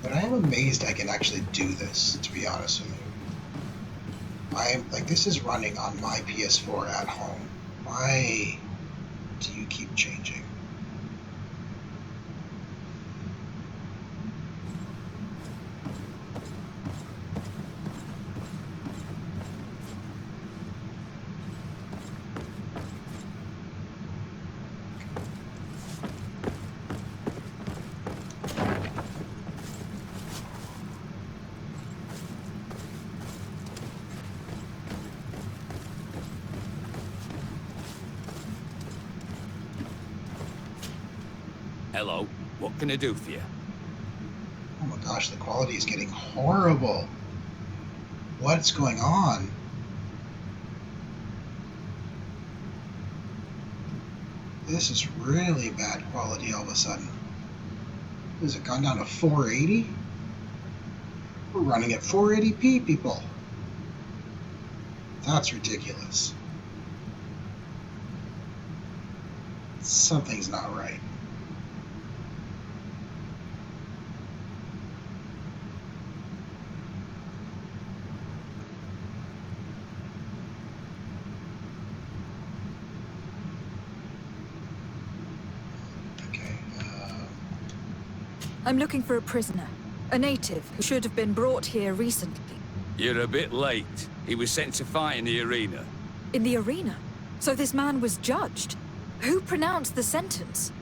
But I am amazed I can actually do this, to be honest with you. I am, like, this is running on my PS4 at home. Why do you keep changing? Hello, what can I do for you? Oh my gosh, the quality is getting horrible. What's going on? This is really bad quality all of a sudden. Has it gone down to 480? We're running at 480p, people. That's ridiculous. Something's not right. I'm looking for a prisoner. A native who should have been brought here recently. You're a bit late. He was sent to fight in the arena. In the arena? So this man was judged? Who pronounced the sentence?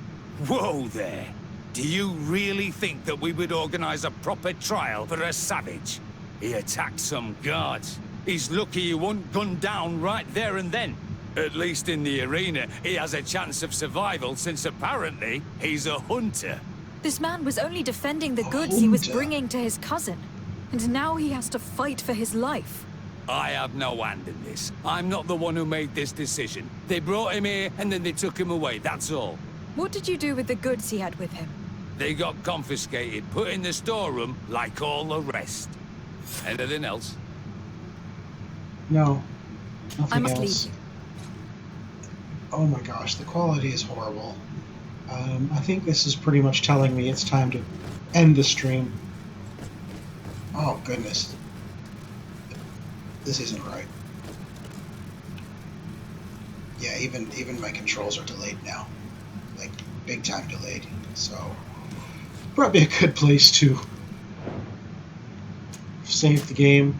Whoa there! Do you really think that we would organize a proper trial for a savage? He attacked some guards. He's lucky he wasn't gunned down right there and then. At least in the arena, he has a chance of survival since apparently he's a hunter. This man was only defending the goods he was bringing to his cousin. And now he has to fight for his life. I have no hand in this. I'm not the one who made this decision. They brought him here and then they took him away, that's all. What did you do with the goods he had with him? They got confiscated, put in the storeroom like all the rest. Anything else? No. Nothing I must else. leave you. Oh my gosh, the quality is horrible. I think this is pretty much telling me it's time to end the stream. Oh goodness. This isn't right. Yeah, even my controls are delayed now. Like, big time delayed. So, probably a good place to save the game,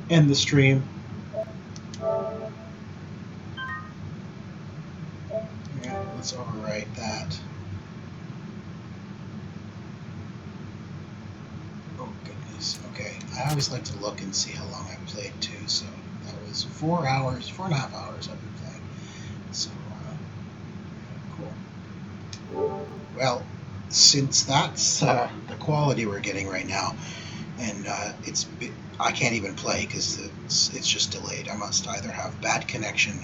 end the stream. Yeah, let's overwrite that. Oh goodness. Okay, I always like to look and see how long I played too. So that was 4 hours, 4.5 hours I've been playing. So cool. Well, since that's the quality we're getting right now, and I can't even play because it's just delayed. I must either have bad connection,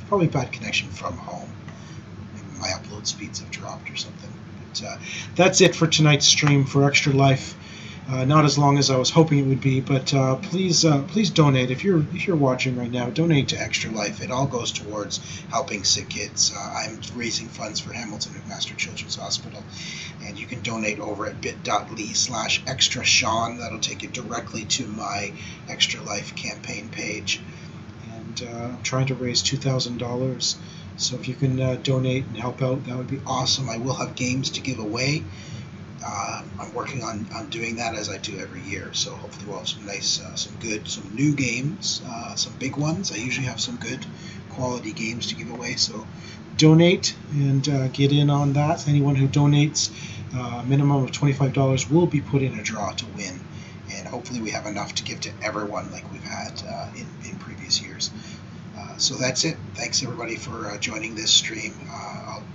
probably bad connection from home. Maybe my upload speeds have dropped or something. But that's it for tonight's stream for Extra Life. Not as long as I was hoping it would be, but please donate if you're watching right now. Donate to Extra Life. It all goes towards helping sick kids. I'm raising funds for Hamilton McMaster Children's Hospital, and you can donate over at bit.ly/extrasean. That'll take you directly to my Extra Life campaign page. And I'm trying to raise $2,000. So if you can donate and help out, that would be awesome. I will have games to give away. I'm working on doing that as I do every year. So hopefully we'll have some nice, some new games, some big ones. I usually have some good quality games to give away. So donate and get in on that. Anyone who donates a minimum of $25 will be put in a draw to win. And hopefully we have enough to give to everyone like we've had in previous years. So that's it. Thanks everybody for joining this stream.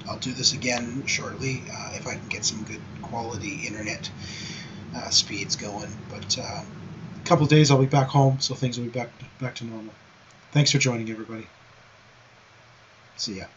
I'll do this again shortly if I can get some good quality internet speeds going. But a couple days I'll be back home, so things will be back to normal. Thanks for joining everybody. See ya.